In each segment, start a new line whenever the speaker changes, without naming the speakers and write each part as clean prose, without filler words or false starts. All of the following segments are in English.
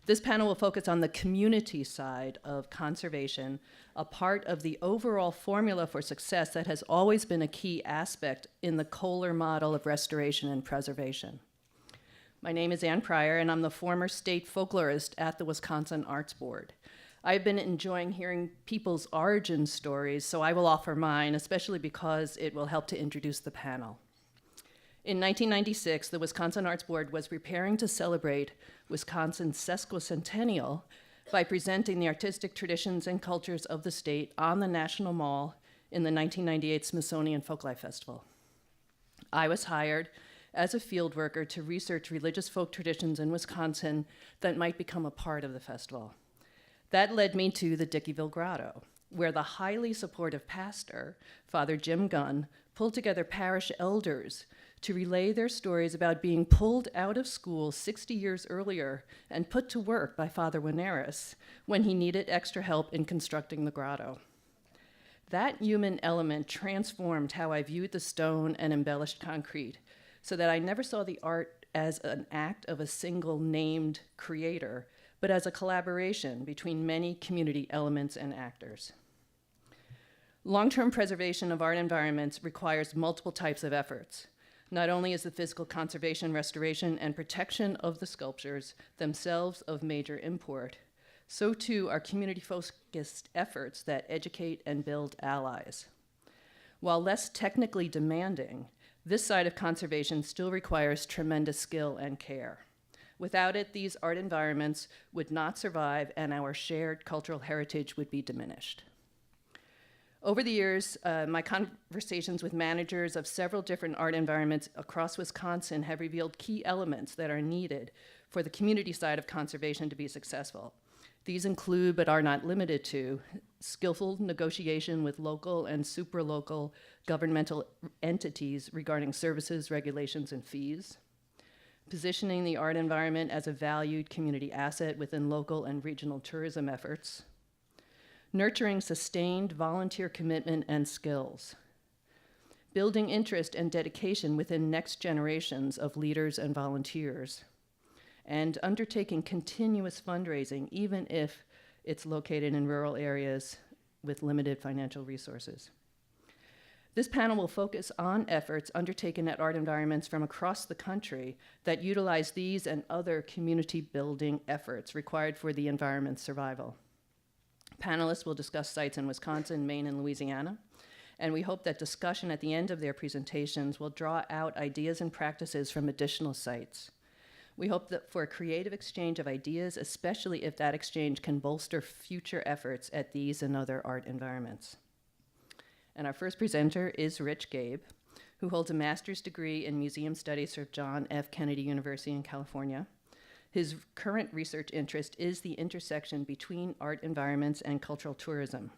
This panel will focus on the community side of conservation, a part of the overall formula for success that has always been a key aspect in the Kohler model of restoration and preservation. My name is Ann Pryor, and I'm the former state folklorist at the Wisconsin Arts Board. I've been enjoying hearing people's origin stories, so I will offer mine, especially because it will help to introduce the panel. In 1996, the Wisconsin Arts Board was preparing to celebrate Wisconsin's sesquicentennial by presenting the artistic traditions and cultures of the state on the National Mall in the 1998 Smithsonian Folklife Festival. I was hired as a field worker to research religious folk traditions in Wisconsin that might become a part of the festival. That led me to the Dickeyville Grotto, where the highly supportive pastor, Father Jim Gunn, pulled together parish elders to relay their stories about being pulled out of school 60 years earlier and put to work by Father Winaris when he needed extra help in constructing the grotto. That human element transformed how I viewed the stone and embellished concrete, so that I never saw the art as an act of a single named creator, but as a collaboration between many community elements and actors. Long-term preservation of art environments requires multiple types of efforts. Not only is the physical conservation, restoration, and protection of the sculptures themselves of major import, so too are community-focused efforts that educate and build allies. While less technically demanding, this side of conservation still requires tremendous skill and care. Without it, these art environments would not survive and our shared cultural heritage would be diminished. Over the years, my conversations with managers of several different art environments across Wisconsin have revealed key elements that are needed for the community side of conservation to be successful. These include, but are not limited to, skillful negotiation with local and supralocal governmental entities regarding services, regulations, and fees, positioning the art environment as a valued community asset within local and regional tourism efforts, nurturing sustained volunteer commitment and skills, building interest and dedication within next generations of leaders and volunteers, and undertaking continuous fundraising, even if it's located in rural areas with limited financial resources. This panel will focus on efforts undertaken at art environments from across the country that utilize these and other community building efforts required for the environment's survival. Panelists will discuss sites in Wisconsin, Maine, and Louisiana, and we hope that discussion at the end of their presentations will draw out ideas and practices from additional sites. We hope that for a creative exchange of ideas, especially if that exchange can bolster future efforts at these and other art environments. And our first presenter is Rich Gabe, who holds a master's degree in museum studies from John F. Kennedy University in California. His current research interest is the intersection between art environments and cultural tourism.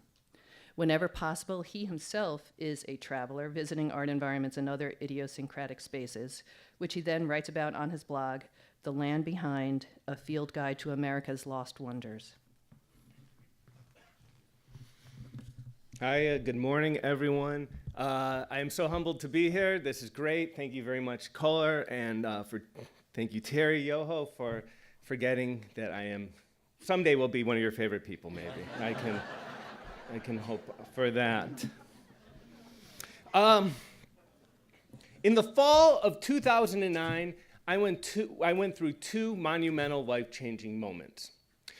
Whenever possible, he himself is a traveler visiting art environments and other idiosyncratic spaces, which he then writes about on his blog, The Land Behind, a Field Guide to America's Lost Wonders.
Hi, good morning, everyone. I am so humbled to be here. This is great. Thank you very much, Kohler, and thank you, Terry Yoho, for forgetting that I am, someday will be one of your favorite people, maybe. I can hope for that. In the fall of 2009, I went through two monumental life-changing moments.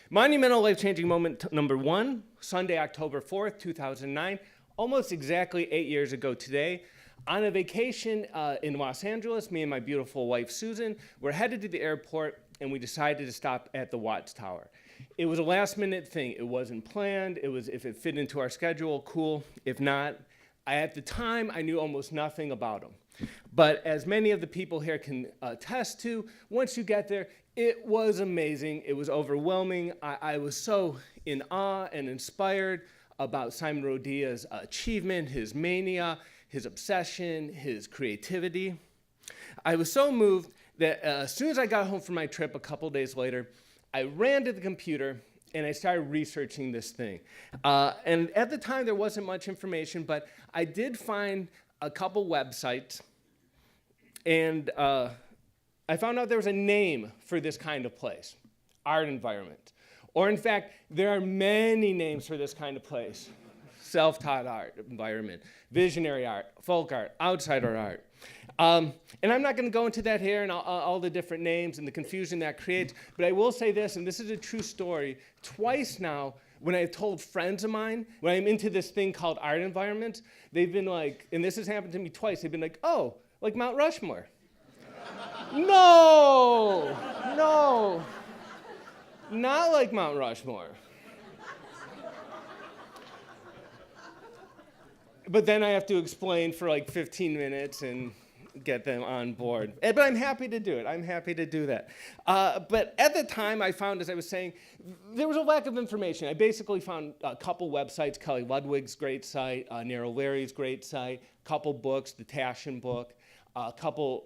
Monumental life-changing moment number one, Sunday, October 4th, 2009, almost exactly 8 years ago today. On a vacation in Los Angeles, me and my beautiful wife, Susan, were headed to the airport, and we decided to stop at the Watchtower. It was a last-minute thing. It wasn't planned. It was, if it fit into our schedule, cool. If not, at the time, I knew almost nothing about them. But as many of the people here can attest to, once you get there, it was amazing. It was overwhelming. I was so in awe and inspired about Simon Rodia's achievement, his mania, his obsession, his creativity. I was so moved that as soon as I got home from my trip a couple days later, I ran to the computer and I started researching this thing. And at the time, there wasn't much information, but I did find a couple websites, and I found out there was a name for this kind of place, art environment. Or in fact, there are many names for this kind of place. Self-taught art environment, visionary art, folk art, outsider art. And I'm not going to go into that here and all the different names and the confusion that creates, but I will say this, and this is a true story. Twice now, when I've told friends of mine, when I'm into this thing called art environments, they've been like, and this has happened to me twice, they've been like, oh, like Mount Rushmore. No, not like Mount Rushmore. But then I have to explain for like 15 minutes and get them on board. But I'm happy to do it. I'm happy to do that. But at the time, I found, as I was saying, there was a lack of information. I basically found a couple websites, Kelly Ludwig's great site, Nero Larry's great site, a couple books, the Taschen book, a couple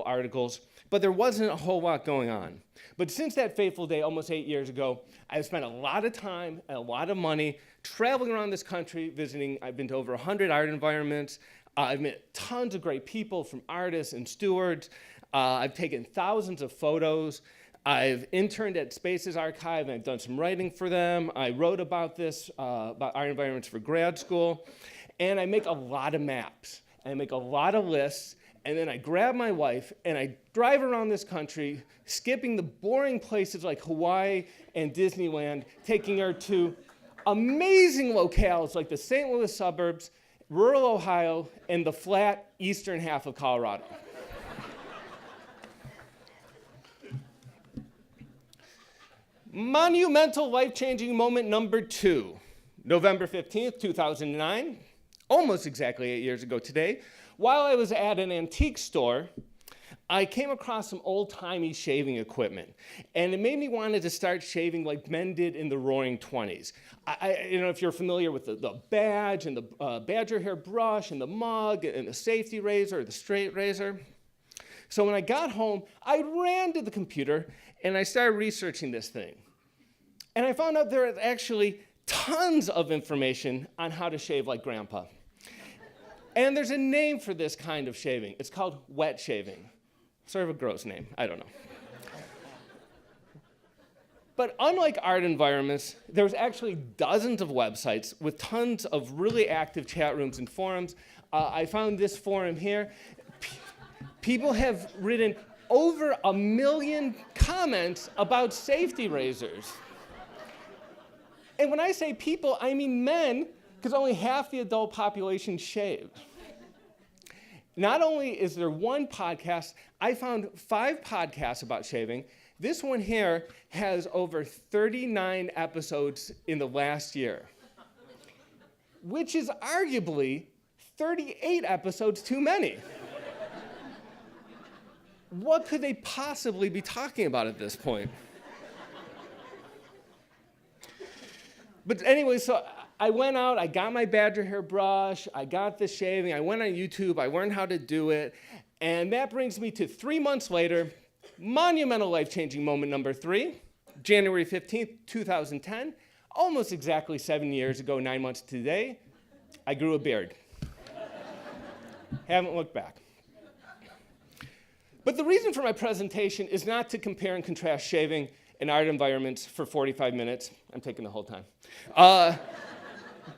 articles. But there wasn't a whole lot going on. But since that fateful day, almost 8 years ago, I've spent a lot of time and a lot of money traveling around this country, visiting. I've been to over 100 art environments. I've met tons of great people, from artists and stewards. I've taken thousands of photos. I've interned at Spaces Archive, and I've done some writing for them. I wrote about this, about art environments for grad school. And I make a lot of maps. And I make a lot of lists. And then I grab my wife, and I drive around this country, skipping the boring places like Hawaii and Disneyland, taking her to amazing locales like the St. Louis suburbs, rural Ohio, and the flat eastern half of Colorado. Monumental life-changing moment number 2, November 15th, 2009, almost exactly 8 years ago today. While I was at an antique store, I came across some old-timey shaving equipment, and it made me want to start shaving like men did in the Roaring '20s. If you're familiar with the badge and the badger hair brush and the mug and the safety razor or the straight razor. So when I got home, I ran to the computer and I started researching this thing. And I found out there is actually tons of information on how to shave like Grandpa. And there's a name for this kind of shaving. It's called wet shaving. Sort of a gross name, I don't know. But unlike art environments, there's actually dozens of websites with tons of really active chat rooms and forums. I found this forum here. People have written over 1 million comments about safety razors. And when I say people, I mean men, because only half the adult population shave. Not only is there one podcast, I found 5 podcasts about shaving. This one here has over 39 episodes in the last year, which is arguably 38 episodes too many. What could they possibly be talking about at this point? But anyway, so I went out, I got my badger hair brush, I got the shaving, I went on YouTube, I learned how to do it, and that brings me to 3 months later, monumental life-changing moment number 3, January 15th, 2010, almost exactly 7 years ago, 9 months today, I grew a beard. Haven't looked back. But the reason for my presentation is not to compare and contrast shaving and art environments for 45 minutes. I'm taking the whole time.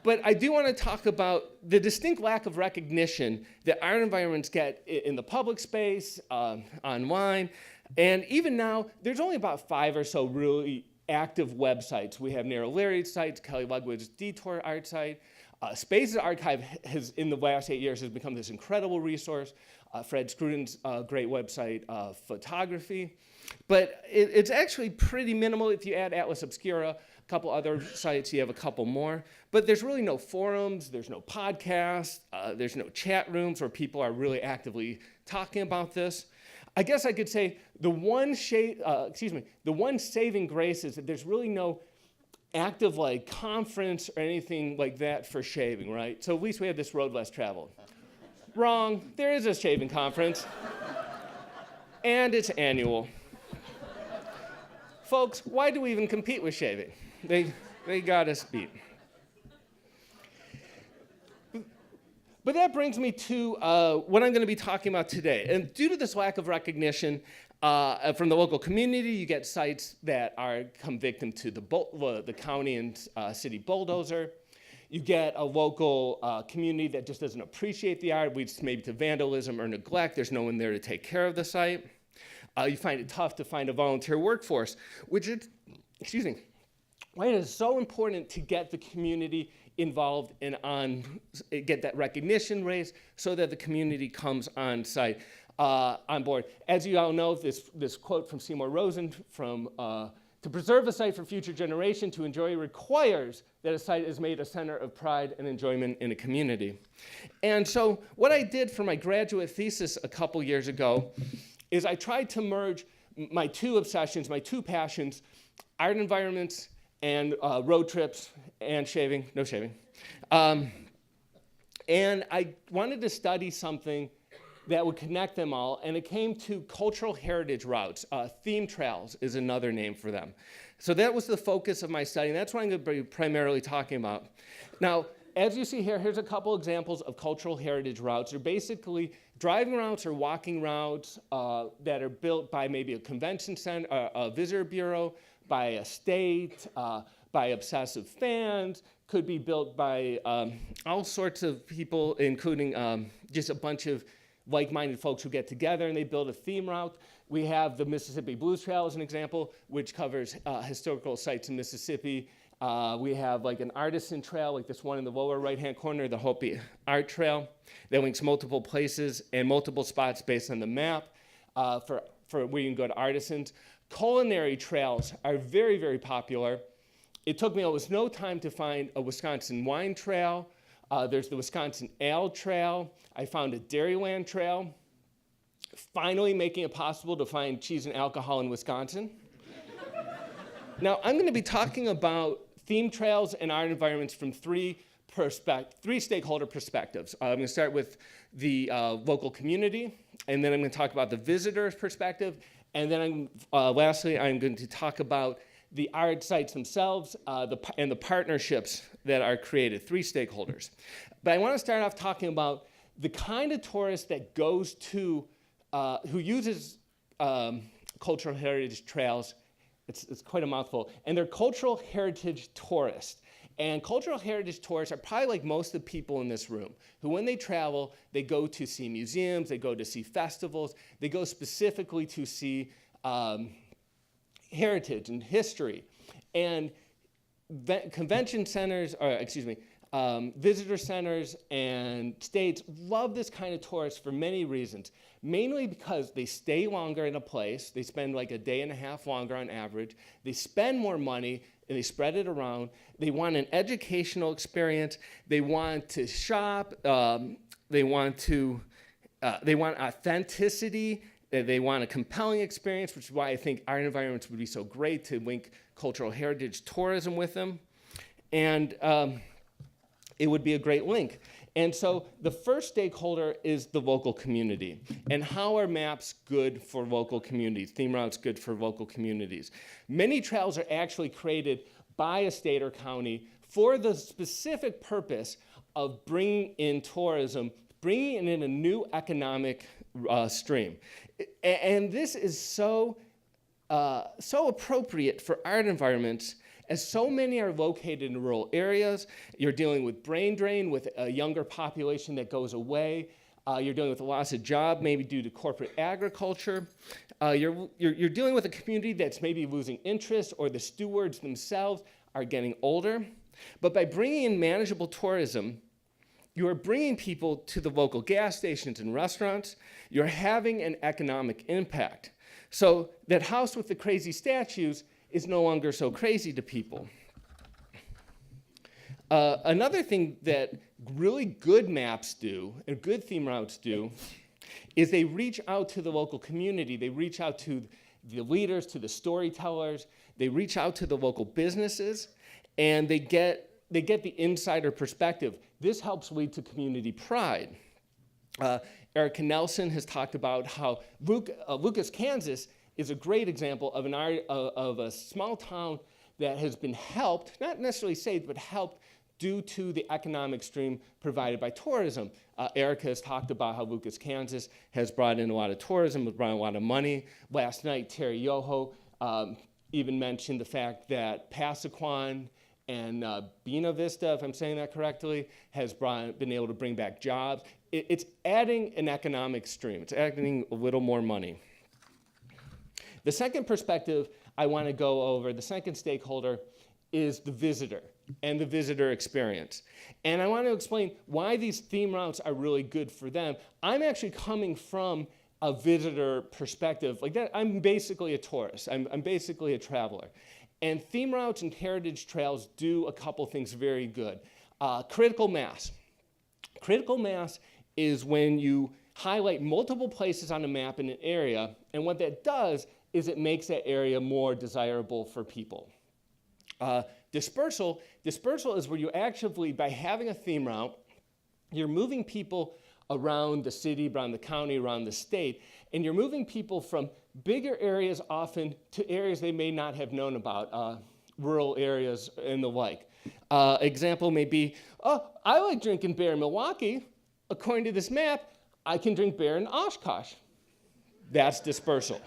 But I do want to talk about the distinct lack of recognition that art environments get in the public space, online, and even now, there's only about 5 or so really active websites. We have Nero Larry's sites, Kelly Ludwig's Detour art site. Spaces Archive has, in the last 8 years, has become this incredible resource. Fred Scruton's great website, photography. But it's actually pretty minimal. If you add Atlas Obscura, a couple other sites, you have a couple more. But there's really no forums, there's no podcasts, there's no chat rooms where people are really actively talking about this. I guess I could say the one saving grace is that there's really no active like conference or anything like that for shaving, right? So at least we have this road less traveled. Wrong, there is a shaving conference, and it's annual. Folks, why do we even compete with shaving? They got us beat. But that brings me to what I'm going to be talking about today. And due to this lack of recognition, From the local community, you get sites that are come victim to the county and city bulldozer. You get a local community that just doesn't appreciate the art, leads maybe to vandalism or neglect. There's no one there to take care of the site. You find it tough to find a volunteer workforce, which is, why it is so important to get the community involved and get that recognition raised so that the community comes on site, on board. As you all know, this quote from Seymour Rosen from to preserve a site for future generation to enjoy requires that a site is made a center of pride and enjoyment in a community. And so what I did for my graduate thesis a couple years ago is I tried to merge my two obsessions, my two passions, art environments and road trips and shaving, no shaving. And I wanted to study something that would connect them all, and it came to cultural heritage routes. Theme trails is another name for them. So that was the focus of my study, and that's what I'm going to be primarily talking about. Now, as you see here, here's a couple examples of cultural heritage routes. They're basically driving routes or walking routes that are built by maybe a convention center, a visitor bureau, by a state, by obsessive fans, could be built by all sorts of people, including just a bunch of like-minded folks who get together and they build a theme route. We have the Mississippi Blues Trail as an example, which covers historical sites in Mississippi. We have like an artisan trail, like this one in the lower right-hand corner, the Hopi Art Trail, that links multiple places and multiple spots based on the map for where you can go to artisans. Culinary trails are very, very popular. It took me almost no time to find a Wisconsin wine trail. There's the Wisconsin Ale Trail. I found a Dairyland Trail, finally making it possible to find cheese and alcohol in Wisconsin. Now, I'm going to be talking about theme trails and art environments from three stakeholder perspectives. I'm going to start with the local community, and then I'm going to talk about the visitor's perspective, and then lastly, I'm going to talk about the art sites themselves and the partnerships that are created, three stakeholders. But I want to start off talking about the kind of tourist that goes to, who uses cultural heritage trails. It's quite a mouthful. And they're cultural heritage tourists. And cultural heritage tourists are probably like most of the people in this room, who when they travel, they go to see museums, they go to see festivals, they go specifically to see heritage and history. And convention centers, visitor centers and states love this kind of tourist for many reasons. Mainly because they stay longer in a place. They spend like a day and a half longer on average. They spend more money and they spread it around. They want an educational experience. They want to shop. They want authenticity. They want a compelling experience, which is why I think art environments would be so great to link cultural heritage tourism with them. And it would be a great link. And so the first stakeholder is the local community. And how are maps good for local communities? Theme routes good for local communities. Many trails are actually created by a state or county for the specific purpose of bringing in tourism, bringing in a new economic stream. And this is so appropriate for art environments, as so many are located in rural areas. You're dealing with brain drain, with a younger population that goes away. You're dealing with a loss of job, maybe due to corporate agriculture. You're dealing with a community that's maybe losing interest, or the stewards themselves are getting older. But by bringing in manageable tourism, you are bringing people to the local gas stations and restaurants. You're having an economic impact. So that house with the crazy statues is no longer so crazy to people. Another thing that really good maps do, and good theme routes do, is they reach out to the local community. They reach out to the leaders, to the storytellers. They reach out to the local businesses, and they get the insider perspective. This helps lead to community pride. Erica Nelson has talked about how Lucas, Kansas is a great example of a small town that has been helped, not necessarily saved, but helped due to the economic stream provided by tourism. Erica has talked about how Lucas, Kansas has brought in a lot of tourism, has brought in a lot of money. Last night, Terry Yoho even mentioned the fact that Passaquan and Bina Vista, if I'm saying that correctly, has been able to bring back jobs. It's adding an economic stream. It's adding a little more money. The second perspective I want to go over, the second stakeholder, is the visitor and the visitor experience. And I want to explain why these theme routes are really good for them. I'm actually coming from a visitor perspective like that. I'm basically a tourist. I'm basically a traveler. And theme routes and heritage trails do a couple things very good. Critical mass. Critical mass is when you highlight multiple places on a map in an area, and what that does is it makes that area more desirable for people. Dispersal is where you actually, by having a theme route, you're moving people around the city, around the county, around the state, and you're moving people from bigger areas often to areas they may not have known about, rural areas and the like. Example may be, oh, I like drinking beer in Milwaukee. According to this map, I can drink beer in Oshkosh. That's dispersal.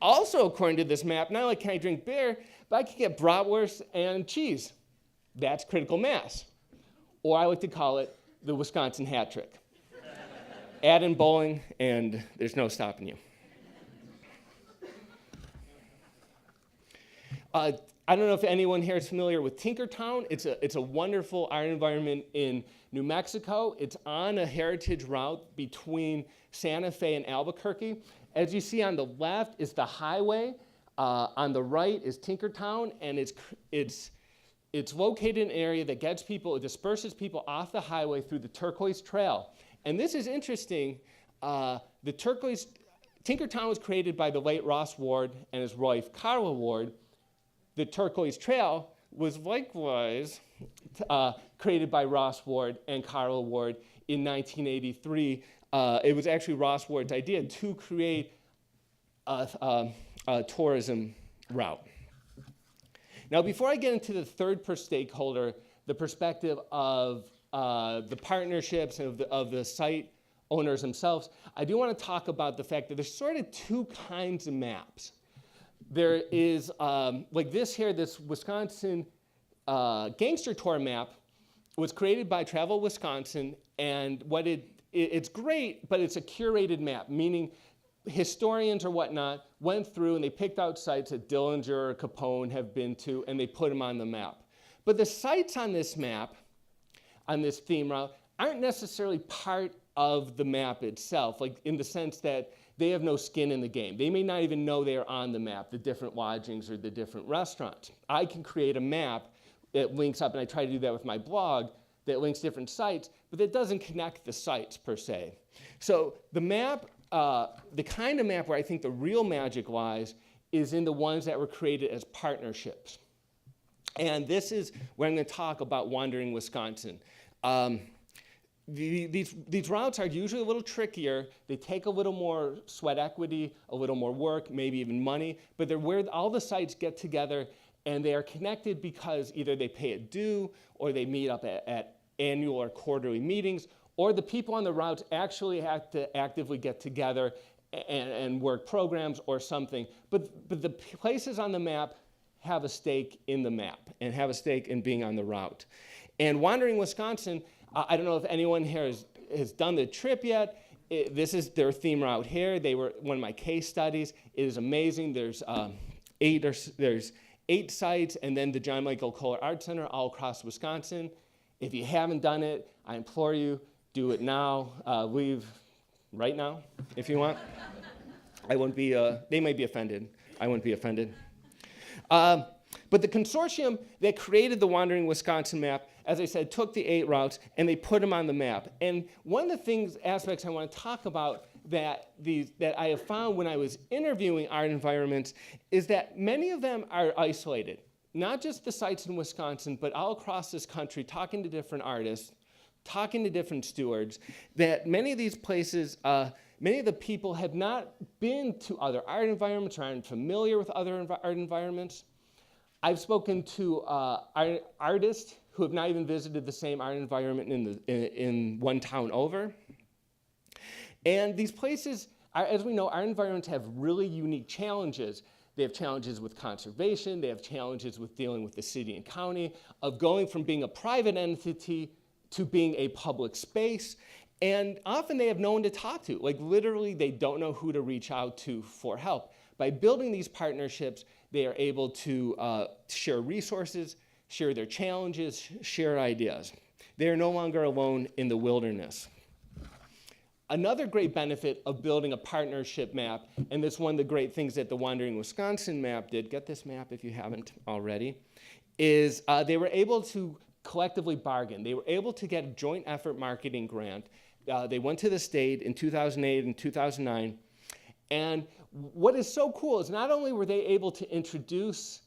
Also, according to this map, not only can I drink beer, but I can get bratwurst and cheese. That's critical mass. Or I like to call it the Wisconsin hat trick. Add in bowling, and there's no stopping you. I don't know if anyone here is familiar with Tinkertown. It's a wonderful art environment in New Mexico. It's on a heritage route between Santa Fe and Albuquerque. As you see on the left is the highway. On the right is Tinkertown, and it's located in an area that gets people, it disperses people off the highway through the Turquoise Trail. And this is interesting. Tinkertown was created by the late Ross Ward and his wife, Carla Ward. The Turquoise Trail was likewise created by Ross Ward and Carla Ward in 1983. It was actually Ross Ward's idea to create a tourism route. Now, before I get into the third stakeholder, the perspective of the partnerships and of the site owners themselves, I do want to talk about the fact that there's sort of two kinds of maps. There is, like this here, this Wisconsin gangster tour map was created by Travel Wisconsin, and it's great, but it's a curated map, meaning historians or whatnot went through and they picked out sites that Dillinger or Capone have been to, and they put them on the map. But the sites on this map, on this theme route, aren't necessarily part of the map itself, like in the sense that they have no skin in the game. They may not even know they are on the map, the different lodgings or the different restaurants. I can create a map that links up, and I try to do that with my blog, that links different sites, but that doesn't connect the sites per se. So the map, the kind of map where I think the real magic lies is in the ones that were created as partnerships. And this is where I'm going to talk about Wandering Wisconsin. These routes are usually a little trickier. They take a little more sweat equity, a little more work, maybe even money, but they're where all the sites get together, and they are connected because either they pay a due or they meet up at annual or quarterly meetings, or the people on the routes actually have to actively get together and work programs or something. But the places on the map have a stake in the map and have a stake in being on the route. And Wandering Wisconsin, I don't know if anyone here has done the trip yet. This is their theme route here. They were one of my case studies. It is amazing. There's 8 sites, and then the John Michael Kohler Art Center all across Wisconsin. If you haven't done it, I implore you, do it now. Leave right now, if you want. I won't be, they may be offended. I won't be offended. But the consortium that created the Wandering Wisconsin map, as I said, took the 8 routes and they put them on the map. And one of the aspects I want to talk about that I have found when I was interviewing art environments is that many of them are isolated. Not just the sites in Wisconsin, but all across this country, talking to different artists, talking to different stewards, that many of these places, many of the people have not been to other art environments or aren't familiar with other art environments. I've spoken to artists who have not even visited the same art environment in one town over. And these places, as we know, art environments have really unique challenges. They have challenges with conservation, they have challenges with dealing with the city and county, of going from being a private entity to being a public space. And often they have no one to talk to. Like literally, they don't know who to reach out to for help. By building these partnerships, they are able to share resources, share their challenges, share ideas. They are no longer alone in the wilderness. Another great benefit of building a partnership map, and this is one of the great things that the Wandering Wisconsin map did, get this map if you haven't already, is they were able to collectively bargain. They were able to get a joint effort marketing grant. They went to the state in 2008 and 2009. And what is so cool is not only were they able to introduce,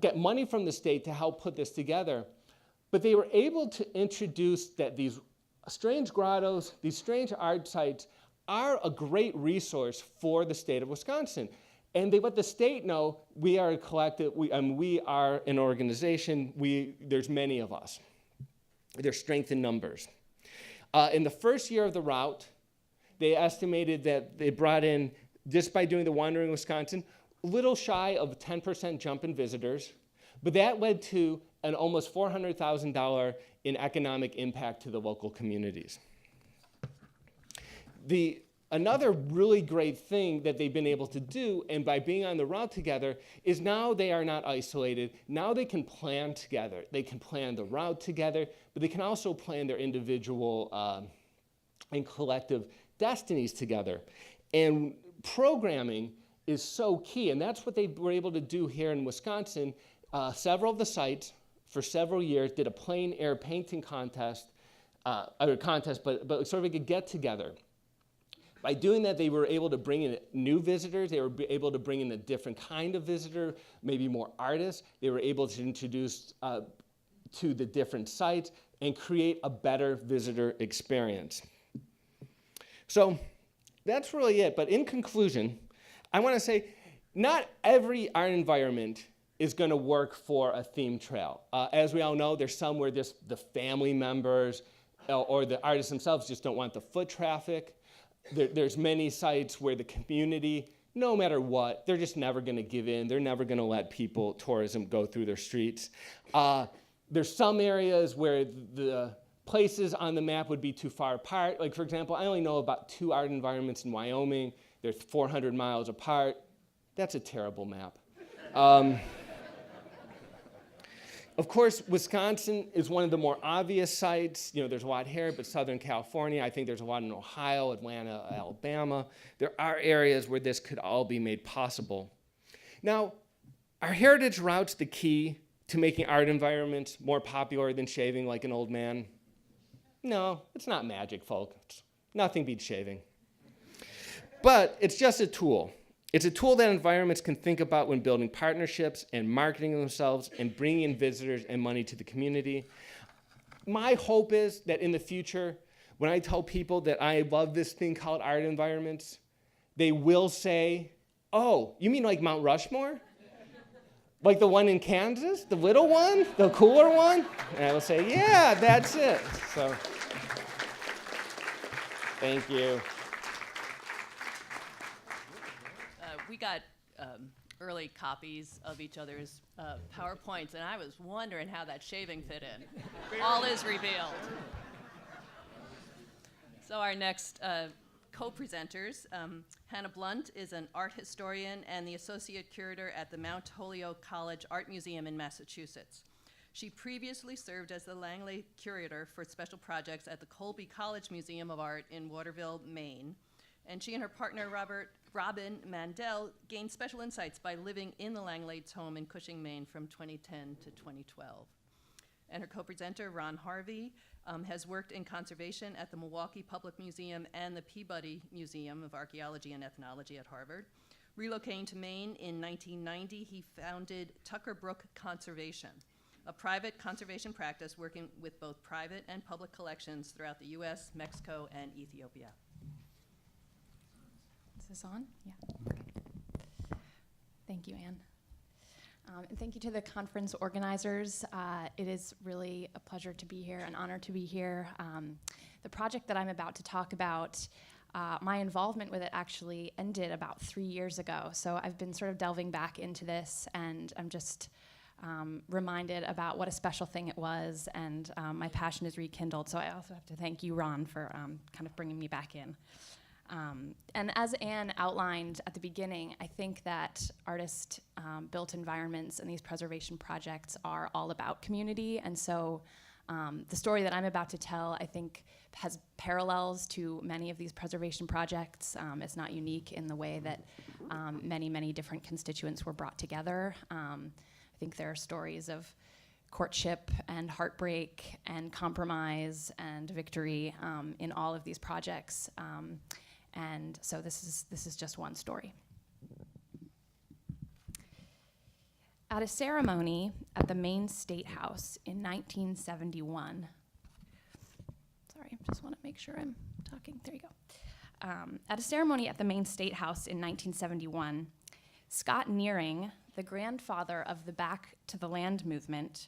get money from the state to help put this together, but they were able to introduce that these strange grottos, these strange art sites are a great resource for the state of Wisconsin. And they let the state know we are a collective, we are an organization, there's many of us. There's strength in numbers. In the first year of the route, they estimated that they brought in, just by doing the Wandering Wisconsin, a little shy of a 10% jump in visitors, but that led to an almost $400,000 in economic impact to the local communities. Another really great thing that they've been able to do, and by being on the route together, is now they are not isolated. Now they can plan together. They can plan the route together, but they can also plan their individual and collective destinies together. And programming is so key, and that's what they were able to do here in Wisconsin. Several of the sites, for several years, did a plein air painting contest, but sort of like a get-together. By doing that, they were able to bring in new visitors. They were able to bring in a different kind of visitor, maybe more artists. They were able to introduce to the different sites and create a better visitor experience. So that's really it. But in conclusion, I want to say not every art environment is going to work for a theme trail. As we all know, there's some where the family members or the artists themselves just don't want the foot traffic. There's many sites where the community, no matter what, they're just never going to give in. They're never going to let tourism go through their streets. There's some areas where the places on the map would be too far apart. Like, for example, I only know about 2 art environments in Wyoming. They're 400 miles apart. That's a terrible map. Of course, Wisconsin is one of the more obvious sites. You know, there's a lot here, but Southern California, I think there's a lot in Ohio, Atlanta, Alabama. There are areas where this could all be made possible. Now, are heritage routes the key to making art environments more popular than shaving like an old man? No, it's not magic, folks. Nothing beats shaving. But it's just a tool. It's a tool that environments can think about when building partnerships and marketing themselves and bringing in visitors and money to the community. My hope is that in the future, when I tell people that I love this thing called art environments, they will say, oh, you mean like Mount Rushmore? Like the one in Kansas, the little one, the cooler one? And I will say, yeah, that's it. So, thank you.
We got early copies of each other's PowerPoints, and I was wondering how that shaving fit in. All is revealed. So our next co-presenters, Hannah Blunt is an art historian and the associate curator at the Mount Holyoke College Art Museum in Massachusetts. She previously served as the Langley curator for special projects at the Colby College Museum of Art in Waterville, Maine. And she and her partner, Robin Mandel, gained special insights by living in the Langleids' home in Cushing, Maine from 2010 to 2012. And her co-presenter, Ron Harvey, has worked in conservation at the Milwaukee Public Museum and the Peabody Museum of Archaeology and Ethnology at Harvard. Relocating to Maine in 1990, he founded Tucker Brook Conservation, a private conservation practice working with both private and public collections throughout the US, Mexico, and Ethiopia.
Is this on? Yeah. Okay. Thank you, Anne. And thank you to the conference organizers. It is really a pleasure to be here, an honor to be here. The project that I'm about to talk about, my involvement with it actually ended about 3 years ago. So I've been sort of delving back into this, and I'm just reminded about what a special thing it was, and my passion is rekindled. So I also have to thank you, Ron, for kind of bringing me back in. And as Anne outlined at the beginning, I think that artist-built environments and these preservation projects are all about community. And so the story that I'm about to tell, I think, has parallels to many of these preservation projects. It's not unique in the way that many, many different constituents were brought together. I think there are stories of courtship and heartbreak and compromise and victory in all of these projects. And so this is just one story. At a ceremony at the Maine State House in 1971, sorry, I just want to make sure I'm talking, there you go. At a ceremony at the Maine State House in 1971, Scott Nearing, the grandfather of the Back to the Land movement,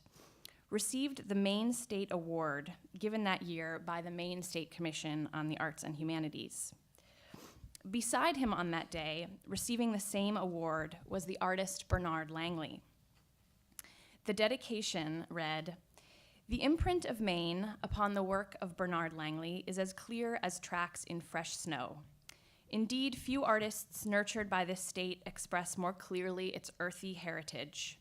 received the Maine State Award given that year by the Maine State Commission on the Arts and Humanities. Beside him on that day, receiving the same award, was the artist Bernard Langley. The dedication read, "The imprint of Maine upon the work of Bernard Langley is as clear as tracks in fresh snow. Indeed, few artists nurtured by this state express more clearly its earthy heritage.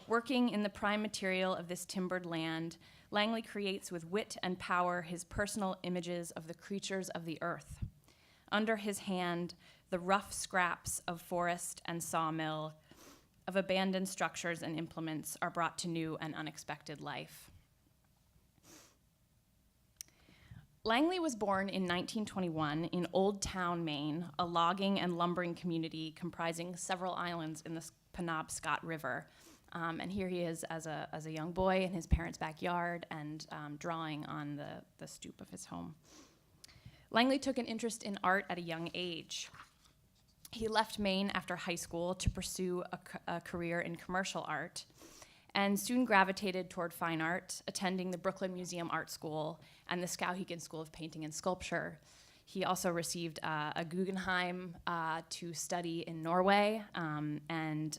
Working in the prime material of this timbered land, Langley creates with wit and power his personal images of the creatures of the earth. Under his hand, the rough scraps of forest and sawmill, of abandoned structures and implements are brought to new and unexpected life." Langley was born in 1921 in Old Town, Maine, a logging and lumbering community comprising several islands in the Penobscot River. And here he is as a young boy in his parents' backyard and drawing on the stoop of his home. Langley took an interest in art at a young age. He left Maine after high school to pursue a career in commercial art, and soon gravitated toward fine art, attending the Brooklyn Museum Art School and the Skowhegan School of Painting and Sculpture. He also received a Guggenheim to study in Norway and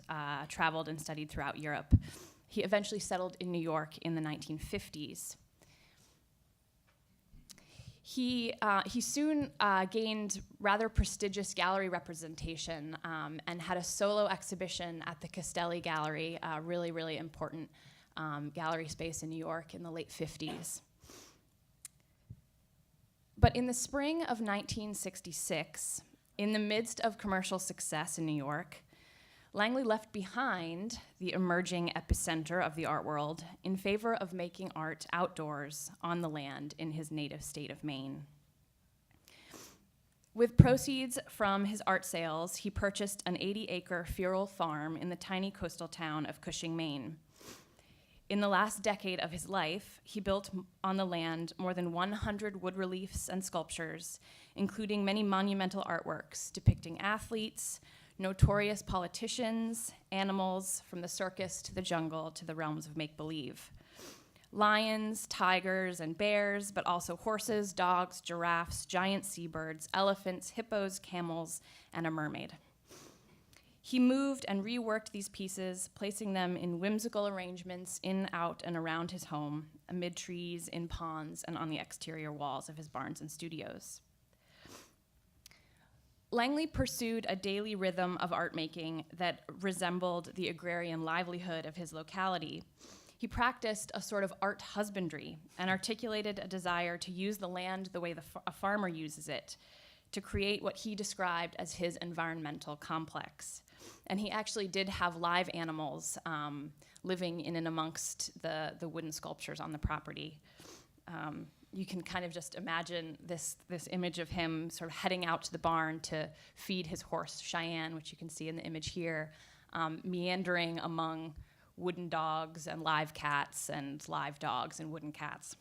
traveled and studied throughout Europe. He eventually settled in New York in the 1950s. He soon gained rather prestigious gallery representation and had a solo exhibition at the Castelli Gallery, a really, really important gallery space in New York in the late 50s. But in the spring of 1966, in the midst of commercial success in New York, Langley left behind the emerging epicenter of the art world in favor of making art outdoors on the land in his native state of Maine. With proceeds from his art sales, he purchased an 80-acre feral farm in the tiny coastal town of Cushing, Maine. In the last decade of his life, he built on the land more than 100 wood reliefs and sculptures, including many monumental artworks depicting athletes, notorious politicians, animals, from the circus to the jungle to the realms of make-believe. Lions, tigers, and bears, but also horses, dogs, giraffes, giant seabirds, elephants, hippos, camels, and a mermaid. He moved and reworked these pieces, placing them in whimsical arrangements in, out, and around his home, amid trees, in ponds, and on the exterior walls of his barns and studios. Langley pursued a daily rhythm of art making that resembled the agrarian livelihood of his locality. He practiced a sort of art husbandry and articulated a desire to use the land the way a farmer uses it, to create what he described as his environmental complex. And he actually did have live animals living in and amongst the wooden sculptures on the property. You can kind of just imagine this image of him sort of heading out to the barn to feed his horse, Cheyenne, which you can see in the image here, meandering among wooden dogs and live cats and live dogs and wooden cats.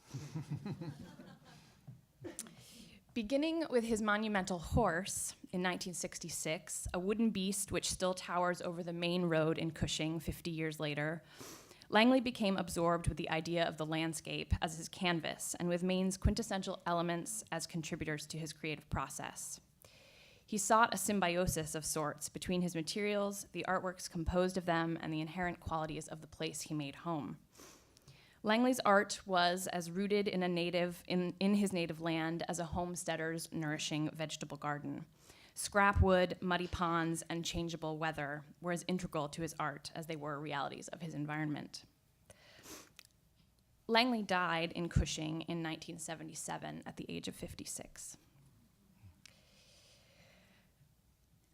Beginning with his monumental horse in 1966, a wooden beast which still towers over the main road in Cushing 50 years later, Langley became absorbed with the idea of the landscape as his canvas and with Maine's quintessential elements as contributors to his creative process. He sought a symbiosis of sorts between his materials, the artworks composed of them, and the inherent qualities of the place he made home. Langley's art was as rooted in his native land as a homesteader's nourishing vegetable garden. Scrap wood, muddy ponds, and changeable weather were as integral to his art as they were realities of his environment. Langley died in Cushing in 1977 at the age of 56.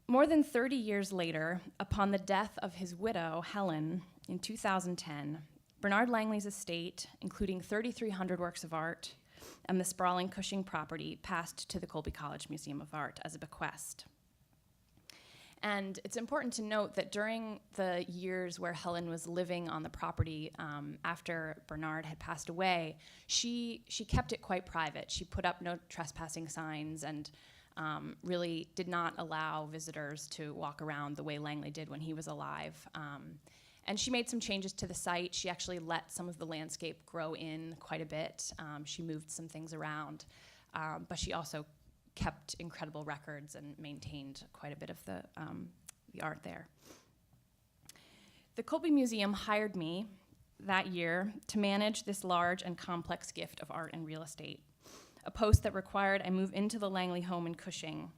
More than 30 years later, upon the death of his widow, Helen, in 2010, Bernard Langley's estate, including 3,300 works of art, and the sprawling Cushing property passed to the Colby College Museum of Art as a bequest. And it's important to note that during the years where Helen was living on the property after Bernard had passed away, she kept it quite private. She put up no trespassing signs and really did not allow visitors to walk around the way Langley did when he was alive. And she made some changes to the site. She actually let some of the landscape grow in quite a bit. She moved some things around, but she also kept incredible records and maintained quite a bit of the art there. The Colby Museum hired me that year to manage this large and complex gift of art and real estate, a post that required I move into the Langley home in Cushing.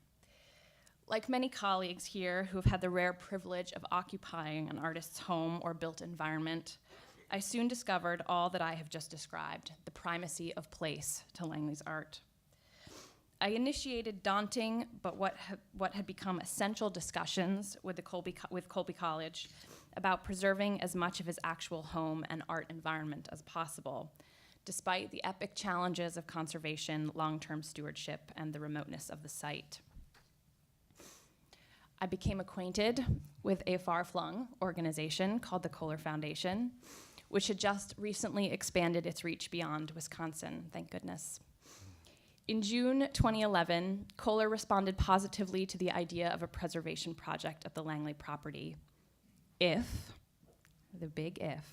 Like many colleagues here who have had the rare privilege of occupying an artist's home or built environment, I soon discovered all that I have just described, the primacy of place to Langley's art. I initiated daunting, but what had become essential discussions with Colby College about preserving as much of his actual home and art environment as possible, despite the epic challenges of conservation, long-term stewardship, and the remoteness of the site. I became acquainted with a far-flung organization called the Kohler Foundation, which had just recently expanded its reach beyond Wisconsin, thank goodness. In June 2011, Kohler responded positively to the idea of a preservation project at the Langley property if, the big if,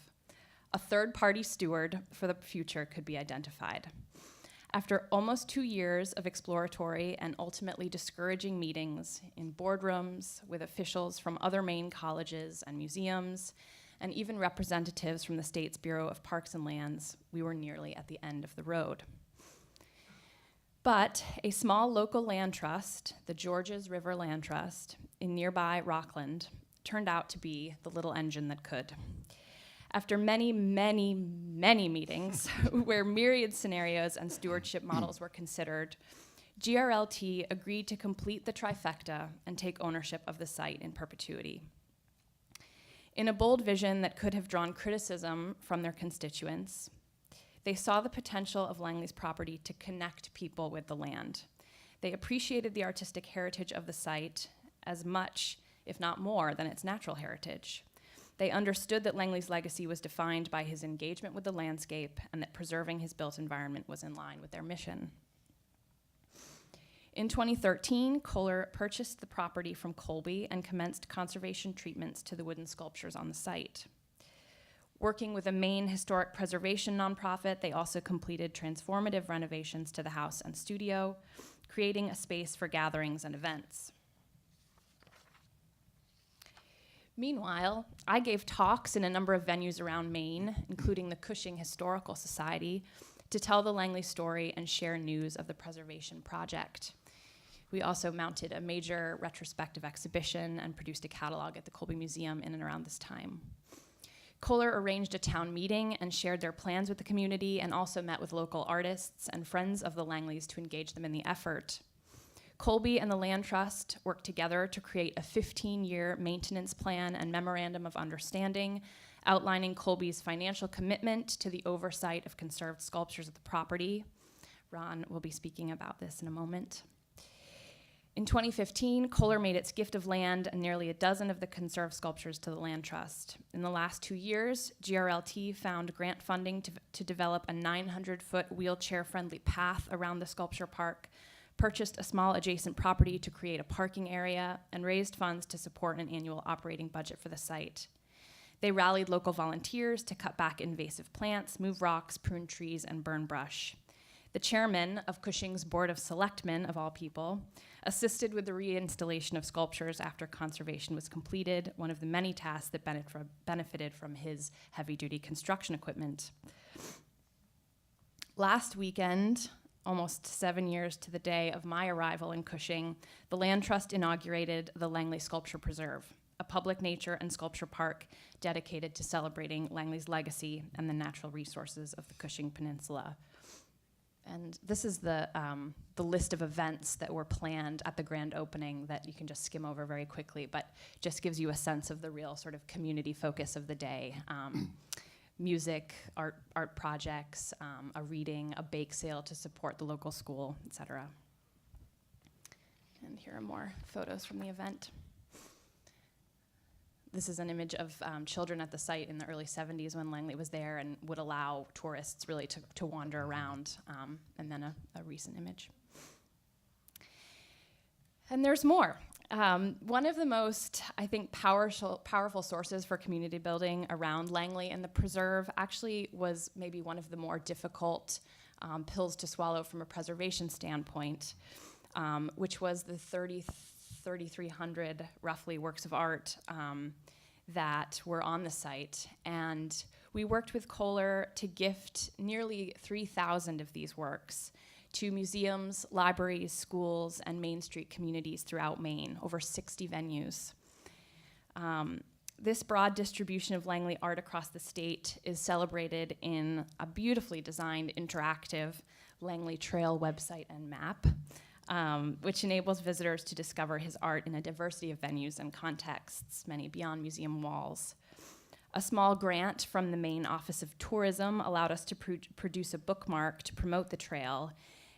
a third-party steward for the future could be identified. After almost 2 years of exploratory and ultimately discouraging meetings in boardrooms with officials from other Maine colleges and museums, and even representatives from the state's Bureau of Parks and Lands, we were nearly at the end of the road. But a small local land trust, the Georges River Land Trust, in nearby Rockland, turned out to be the little engine that could. After many, many, many meetings where myriad scenarios and stewardship models were considered, GRLT agreed to complete the trifecta and take ownership of the site in perpetuity. In a bold vision that could have drawn criticism from their constituents, they saw the potential of Langley's property to connect people with the land. They appreciated the artistic heritage of the site as much, if not more, than its natural heritage. They understood that Langley's legacy was defined by his engagement with the landscape and that preserving his built environment was in line with their mission. In 2013, Kohler purchased the property from Colby and commenced conservation treatments to the wooden sculptures on the site. Working with a Maine historic preservation nonprofit, they also completed transformative renovations to the house and studio, creating a space for gatherings and events. Meanwhile, I gave talks in a number of venues around Maine, including the Cushing Historical Society, to tell the Langley story and share news of the preservation project. We also mounted a major retrospective exhibition and produced a catalog at the Colby Museum in and around this time. Kohler arranged a town meeting and shared their plans with the community and also met with local artists and friends of the Langleys to engage them in the effort. Colby and the Land Trust worked together to create a 15-year maintenance plan and memorandum of understanding outlining Colby's financial commitment to the oversight of conserved sculptures at the property. Ron will be speaking about this in a moment. In 2015, Kohler made its gift of land and nearly a dozen of the conserved sculptures to the Land Trust. In the last 2 years, GRLT found grant funding to develop a 900-foot wheelchair-friendly path around the sculpture park, purchased a small adjacent property to create a parking area, and raised funds to support an annual operating budget for the site. They rallied local volunteers to cut back invasive plants, move rocks, prune trees, and burn brush. The chairman of Cushing's Board of Selectmen, of all people, assisted with the reinstallation of sculptures after conservation was completed, one of the many tasks that benefited from his heavy-duty construction equipment. Last weekend, almost 7 years to the day of my arrival in Cushing, the Land Trust inaugurated the Langley Sculpture Preserve, a public nature and sculpture park dedicated to celebrating Langley's legacy and the natural resources of the Cushing Peninsula. And this is the list of events that were planned at the grand opening that you can just skim over very quickly, but just gives you a sense of the real sort of community focus of the day. Music, art projects, a reading, a bake sale to support the local school, etc. And here are more photos from the event. This is an image of children at the site in the early 70s when Langley was there and would allow tourists really to wander around, and then a recent image. And there's more. One of the most, I think, powerful sources for community building around Langley and the preserve actually was maybe one of the more difficult pills to swallow from a preservation standpoint, which was the 3,300 roughly works of art that were on the site. And we worked with Kohler to gift nearly 3,000 of these works to museums, libraries, schools, and Main Street communities throughout Maine, over 60 venues. This broad distribution of Langley art across the state is celebrated in a beautifully designed interactive Langley Trail website and map, which enables visitors to discover his art in a diversity of venues and contexts, many beyond museum walls. A small grant from the Maine Office of Tourism allowed us to produce a bookmark to promote the trail.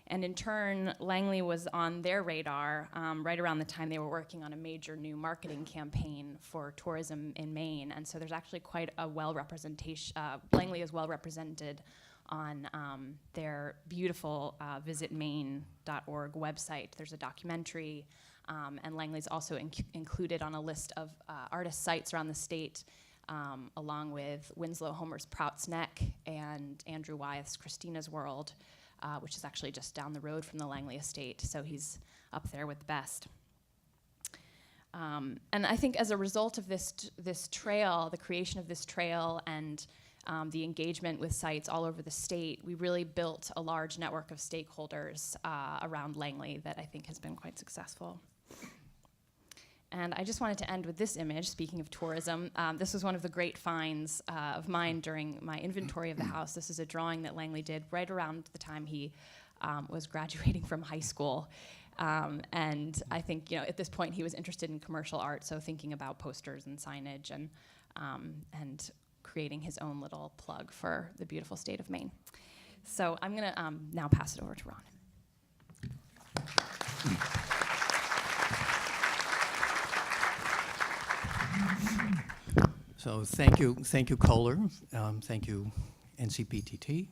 And in turn, Langley was on their radar right around the time they were working on a major new marketing campaign for tourism in Maine. And so there's actually quite a well-representation. Langley is well represented on their beautiful visitmaine.org website. There's a documentary, and Langley's also included on a list of artist sites around the state, along with Winslow Homer's Prout's Neck and Andrew Wyeth's Christina's World, which is actually just down the road from the Langley estate, so he's up there with the best. And I think as a result of this trail, the creation of this trail and the engagement with sites all over the state, we really built a large network of stakeholders around Langley that I think has been quite successful. And I just wanted to end with this image, speaking of tourism. This was one of the great finds of mine during my inventory of the house. This is a drawing that Langley did right around the time he was graduating from high school. And I think, at this point he was interested in commercial art, so thinking about posters and signage and creating his own little plug for the beautiful state of Maine. So I'm going to now pass it over to Ron.
So thank you, Kohler. Thank you, NCPTT,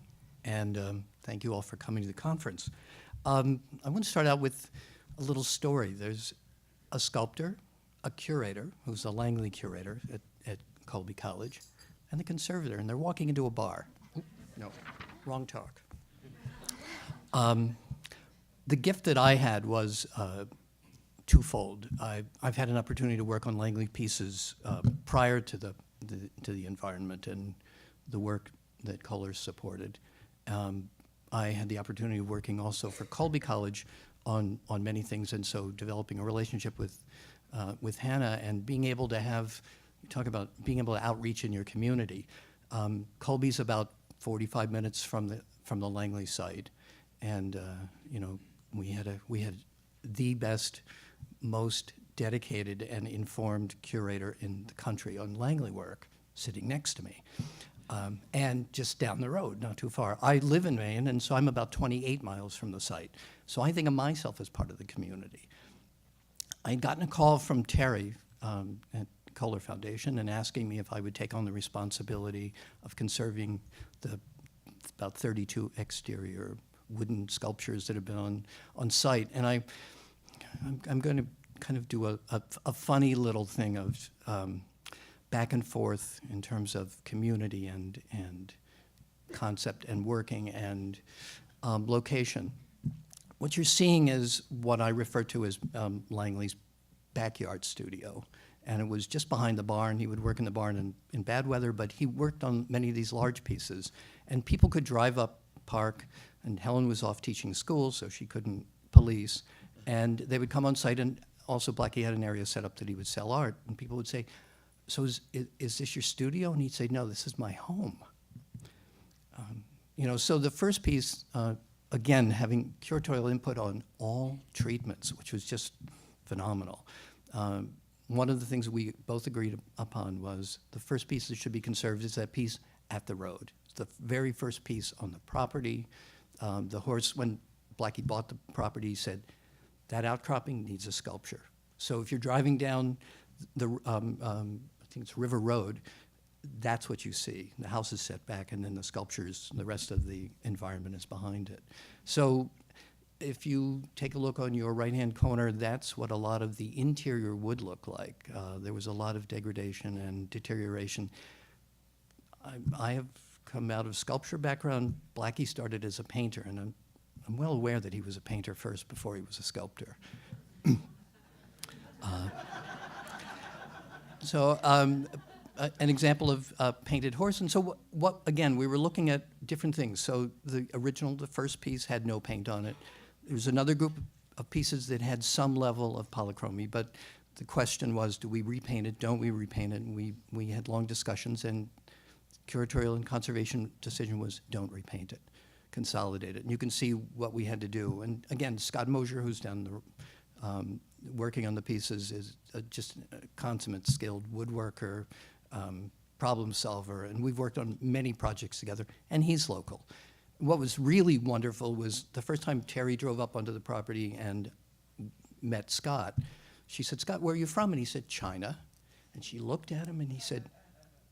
and thank you all for coming to the conference. I want to start out with a little story. There's a sculptor, a curator, who's a Langley curator at Colby College, and the conservator, and they're walking into a bar. No, wrong talk. The gift that I had was twofold. I've had an opportunity to work on Langley pieces prior to the environment and the work that Kohler supported. I had the opportunity of working also for Colby College on many things, and so developing a relationship with Hannah and being able to have, you talk about being able to outreach in your community. Colby's about 45 minutes from the Langley site, and we had the best, most dedicated and informed curator in the country on Langley work sitting next to me. And just down the road, not too far. I live in Maine, and so I'm about 28 miles from the site. So I think of myself as part of the community. I had gotten a call from Terry at Kohler Foundation and asking me if I would take on the responsibility of conserving the about 32 exterior wooden sculptures that have been on site. And I'm going to kind of do a funny little thing of back and forth in terms of community and concept and working and location. What you're seeing is what I refer to as Langley's backyard studio. And it was just behind the barn. He would work in the barn in bad weather, but he worked on many of these large pieces. And people could drive up, park, and Helen was off teaching school, so she couldn't police. And they would come on site, and also Blackie had an area set up that he would sell art. And people would say, so is this your studio? And he'd say, no, this is my home. You know, so the first piece, again, having curatorial input on all treatments, which was just phenomenal. One of the things we both agreed upon was the first piece that should be conserved is that piece at the road. It's the very first piece on the property. The horse, when Blackie bought the property, he said, that outcropping needs a sculpture. So if you're driving down the, I think it's River Road, that's what you see. The house is set back, and then the sculptures, the rest of the environment is behind it. So if you take a look on your right-hand corner, that's what a lot of the interior would look like. There was a lot of degradation and deterioration. I have come out of sculpture background. Blackie started as a painter, and I'm well aware that he was a painter first before he was a sculptor. An example of painted horse. And so what, again, we were looking at different things. So the first piece had no paint on it. There was another group of pieces that had some level of polychromy, but the question was, do we repaint it, don't we repaint it? And we had long discussions, and curatorial and conservation decision was don't repaint it, consolidate it. And you can see what we had to do. And again, Scott Mosier, who's down the, working on the pieces, is just a consummate skilled woodworker, problem solver, and we've worked on many projects together, and he's local. What was really wonderful was the first time Terry drove up onto the property and met Scott, she said, Scott, where are you from? And he said, China. And she looked at him and he said,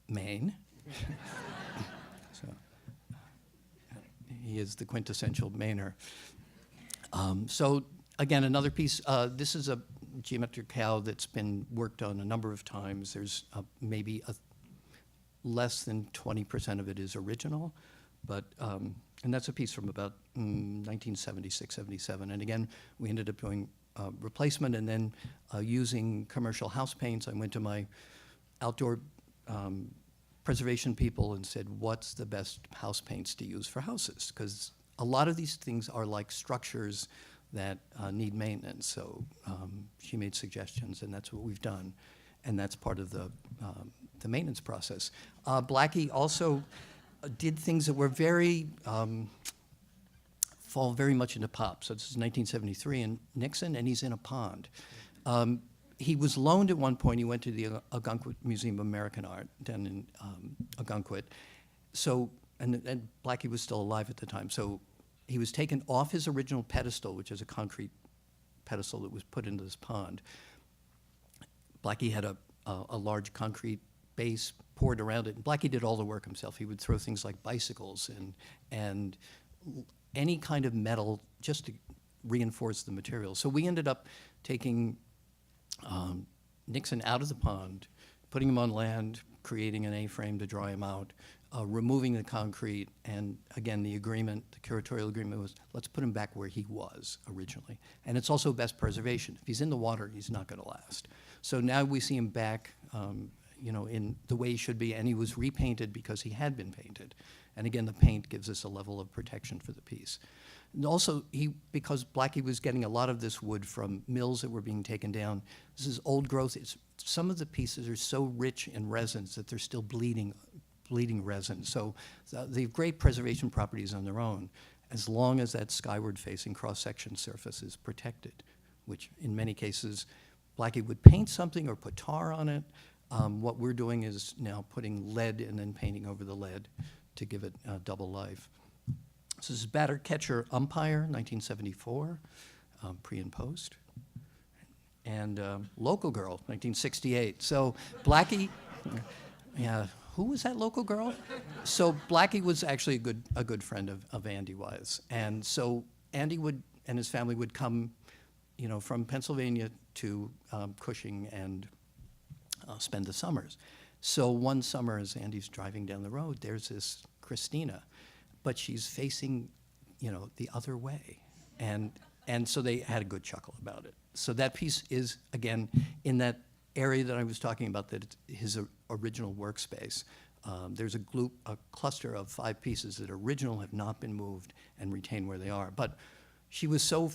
Maine. So he is the quintessential Mainer. So again, another piece, this is a geometric cow that's been worked on a number of times. There's maybe less than 20% of it is original, but, and that's a piece from about 1976, 77. And again, we ended up doing replacement and then using commercial house paints. I went to my outdoor preservation people and said, what's the best house paints to use for houses? Because a lot of these things are like structures that need maintenance. So she made suggestions, and that's what we've done. And that's part of the maintenance process. Blackie also did things that were fall very much into pop. So this is 1973 in Nixon, and he's in a pond. He was loaned at one point. He went to the Algonquin Museum of American Art down in Algonquin. So, and Blackie was still alive at the time. So he was taken off his original pedestal, which is a concrete pedestal that was put into this pond. Blackie had a large concrete base poured around it, and Blackie did all the work himself. He would throw things like bicycles and any kind of metal just to reinforce the material. So we ended up taking Nixon out of the pond, putting him on land, creating an A-frame to dry him out, removing the concrete, and again, the curatorial agreement was, let's put him back where he was originally. And it's also best preservation. If he's in the water, he's not gonna last. So now we see him back, in the way he should be, and he was repainted because he had been painted. And again, the paint gives us a level of protection for the piece. And also, because Blackie was getting a lot of this wood from mills that were being taken down, this is old growth. Some of the pieces are so rich in resins that they're still bleeding resin. So they have great preservation properties on their own, as long as that skyward-facing cross-section surface is protected, which in many cases, Blackie would paint something or put tar on it. What we're doing is now putting lead and then painting over the lead to give it double life. So this is Batter Catcher Umpire, 1974, pre and post. And Local Girl, 1968. So Blackie, yeah, who was that local girl? So Blackie was actually a good friend of Andy Wise. And so Andy and his family would come, from Pennsylvania to Cushing and spend the summers. So one summer as Andy's driving down the road, there's this Christina, but she's facing, the other way. And so they had a good chuckle about it. So that piece is, again, in that area that I was talking about, that it's his original workspace. There's a cluster of 5 pieces that original have not been moved and retain where they are. But she was so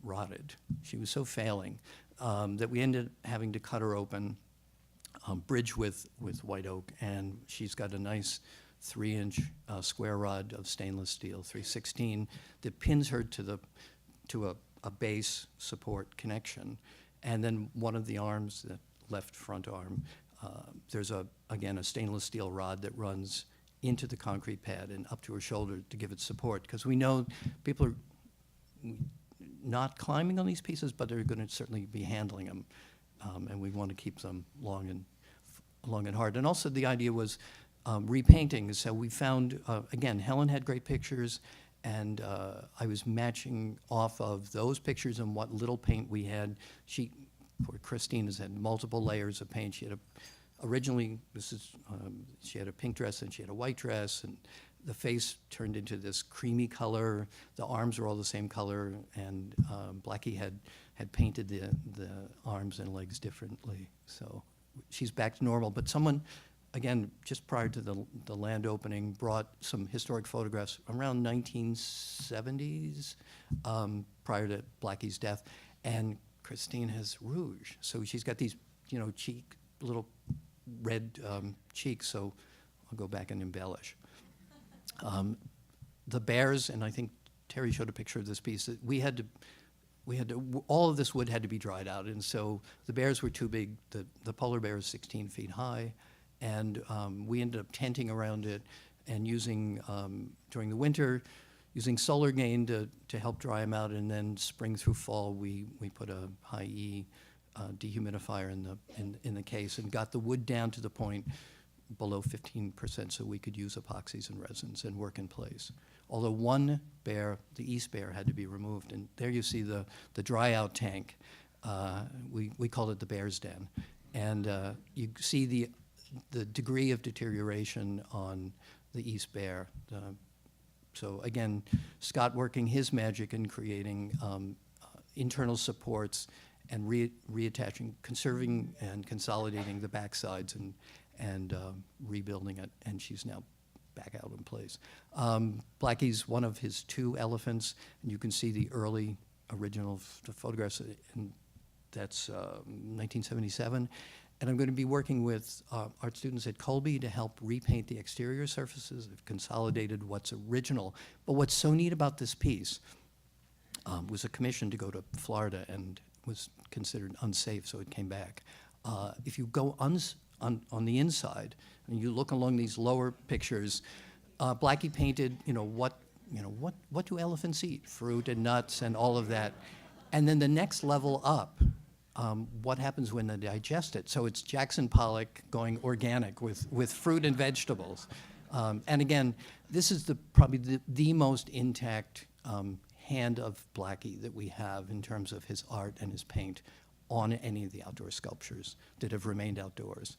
rotted, she was so failing, that we ended up having to cut her open, bridge with white oak, and she's got a nice 3-inch square rod of stainless steel, 316, that pins her to a base support connection. And then one of the arms, the left front arm, there's again a stainless steel rod that runs into the concrete pad and up to her shoulder to give it support, because we know people are not climbing on these pieces, but they're going to certainly be handling them, and we want to keep them long and hard. And also the idea was repainting. So we found, again, Helen had great pictures, and I was matching off of those pictures and what little paint we had. Poor Christina's had multiple layers of paint. She had originally, she had a pink dress and she had a white dress, and the face turned into this creamy color. The arms were all the same color, and Blackie had painted the arms and legs differently. So she's back to normal. But someone, again, just prior to the land opening, brought some historic photographs around 1970s, prior to Blackie's death, and Christine has rouge. So she's got these, little red cheeks, so I'll go back and embellish. The bears, and I think Terry showed a picture of this piece, that we had to, all of this wood had to be dried out, and so the bears were too big. The polar bear is 16 feet high, and we ended up tenting around it and using, during the winter, using solar gain to help dry them out, and then spring through fall, we put a high E dehumidifier in the case and got the wood down to the point below 15% so we could use epoxies and resins and work in place. Although one bear, the east bear, had to be removed, and there you see the dry out tank. We called it the bear's den, and you see the degree of deterioration on the east bear. So again, Scott working his magic in creating internal supports and reattaching, conserving and consolidating the backsides and rebuilding it, and she's now back out in place. Blackie's one of his 2 elephants, and you can see the early original photographs, and that's 1977. And I'm going to be working with art students at Colby to help repaint the exterior surfaces. They've consolidated what's original. But what's so neat about this piece was a commission to go to Florida and was considered unsafe, so it came back. If you go on the inside and you look along these lower pictures, Blackie painted, what do elephants eat? Fruit and nuts and all of that. And then the next level up, what happens when they digest it? So it's Jackson Pollock going organic with fruit and vegetables. And again, this is probably the most intact hand of Blackie that we have in terms of his art and his paint on any of the outdoor sculptures that have remained outdoors.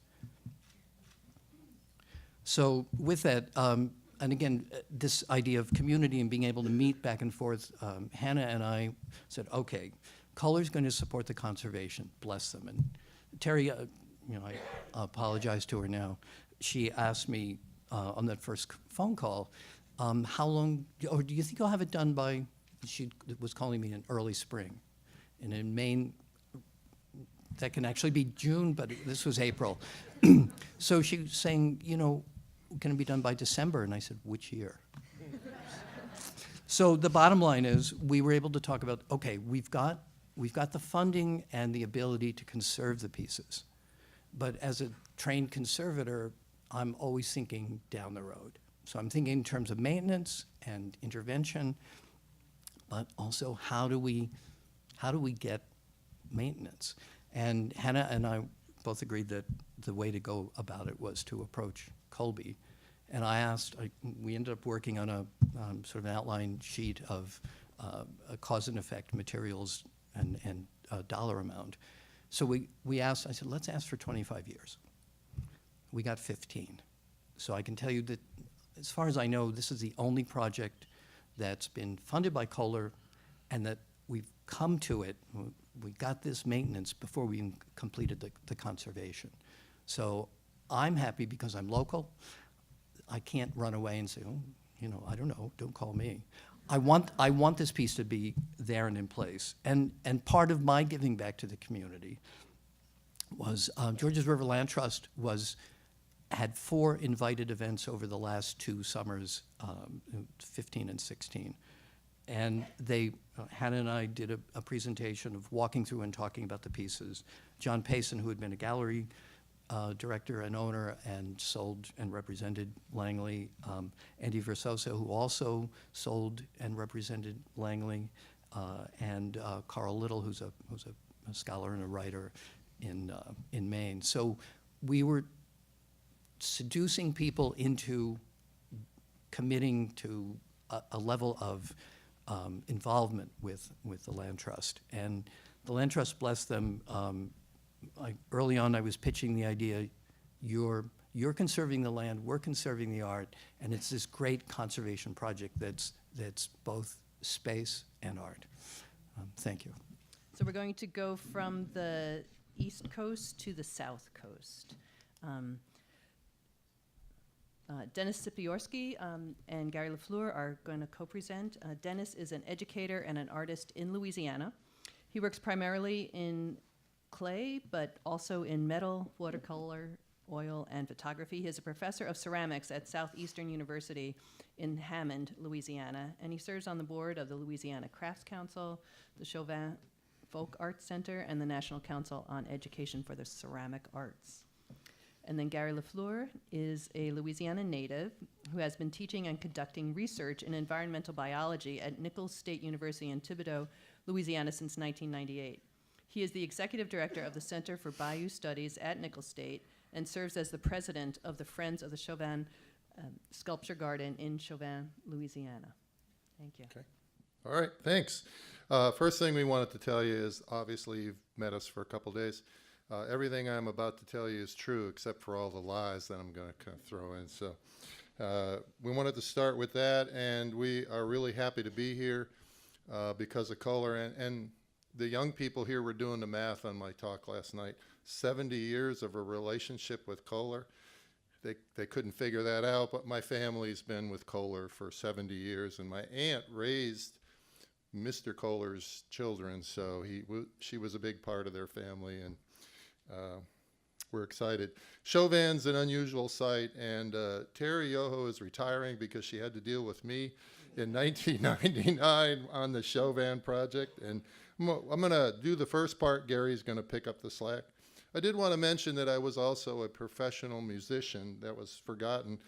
So with that, and again, this idea of community and being able to meet back and forth, Hannah and I said, okay, color's going to support the conservation, bless them. And Terry, I apologize to her now. She asked me on that first phone call, how long, or do you think I'll have it done by, she was calling me in early spring. And in Maine, that can actually be June, but this was April. So she was saying, can it be done by December? And I said, which year? So the bottom line is we were able to talk about, okay, we've got the funding and the ability to conserve the pieces. But as a trained conservator, I'm always thinking down the road. So I'm thinking in terms of maintenance and intervention, but also how do we get maintenance? And Hannah and I both agreed that the way to go about it was to approach Colby. And I asked, we ended up working on a sort of an outline sheet of a cause and effect, materials, and dollar amount. So we asked, I said, let's ask for 25 years. We got 15. So I can tell you that, as far as I know, this is the only project that's been funded by Kohler, and that we've come to it. We got this maintenance before we even completed the conservation. So I'm happy because I'm local. I can't run away and say, oh, you know, I don't know, don't call me. I want this piece to be there and in place. And part of my giving back to the community was Georges River Land Trust had 4 invited events over the last 2 summers, 15 and 16. And Hannah and I did a presentation of walking through and talking about the pieces. John Payson, who had been a gallery director and owner and sold and represented Langley, Andy Versosa, who also sold and represented Langley, and Carl Little, who's a scholar and a writer in Maine. So we were seducing people into committing to a level of involvement with the Land Trust. And the Land Trust blessed them. Early on, I was pitching the idea, you're conserving the land, we're conserving the art, and it's this great conservation project that's both space and art. Thank you.
So we're going to go from the East Coast to the South Coast. Dennis Sipiorsky and Gary LaFleur are going to co-present. Dennis is an educator and an artist in Louisiana. He works primarily in clay, but also in metal, watercolor, oil, and photography. He is a professor of ceramics at Southeastern University in Hammond, Louisiana, and he serves on the board of the Louisiana Crafts Council, the Chauvin Folk Arts Center, and the National Council on Education for the Ceramic Arts. And then Gary LaFleur is a Louisiana native who has been teaching and conducting research in environmental biology at Nichols State University in Thibodaux, Louisiana since 1998. He is the executive director of the Center for Bayou Studies at Nichols State and serves as the president of the Friends of the Chauvin Sculpture Garden in Chauvin, Louisiana. Thank you.
Okay. All right, thanks. First thing we wanted to tell you is, obviously you've met us for a couple days. Everything I'm about to tell you is true except for all the lies that I'm going to kind of throw in. So we wanted to start with that, and we are really happy to be here because of Kohler. And the young people here were doing the math on my talk last night. 70 years of a relationship with Kohler. They couldn't figure that out, but my family's been with Kohler for 70 years, and my aunt raised Mr. Kohler's children, so she was a big part of their family, and we're excited. Chauvin's an unusual site, and Terry Yoho is retiring because she had to deal with me in 1999 on the Chauvin project, and I'm going to do the first part. Gary's going to pick up the slack. I did want to mention that I was also a professional musician that was forgotten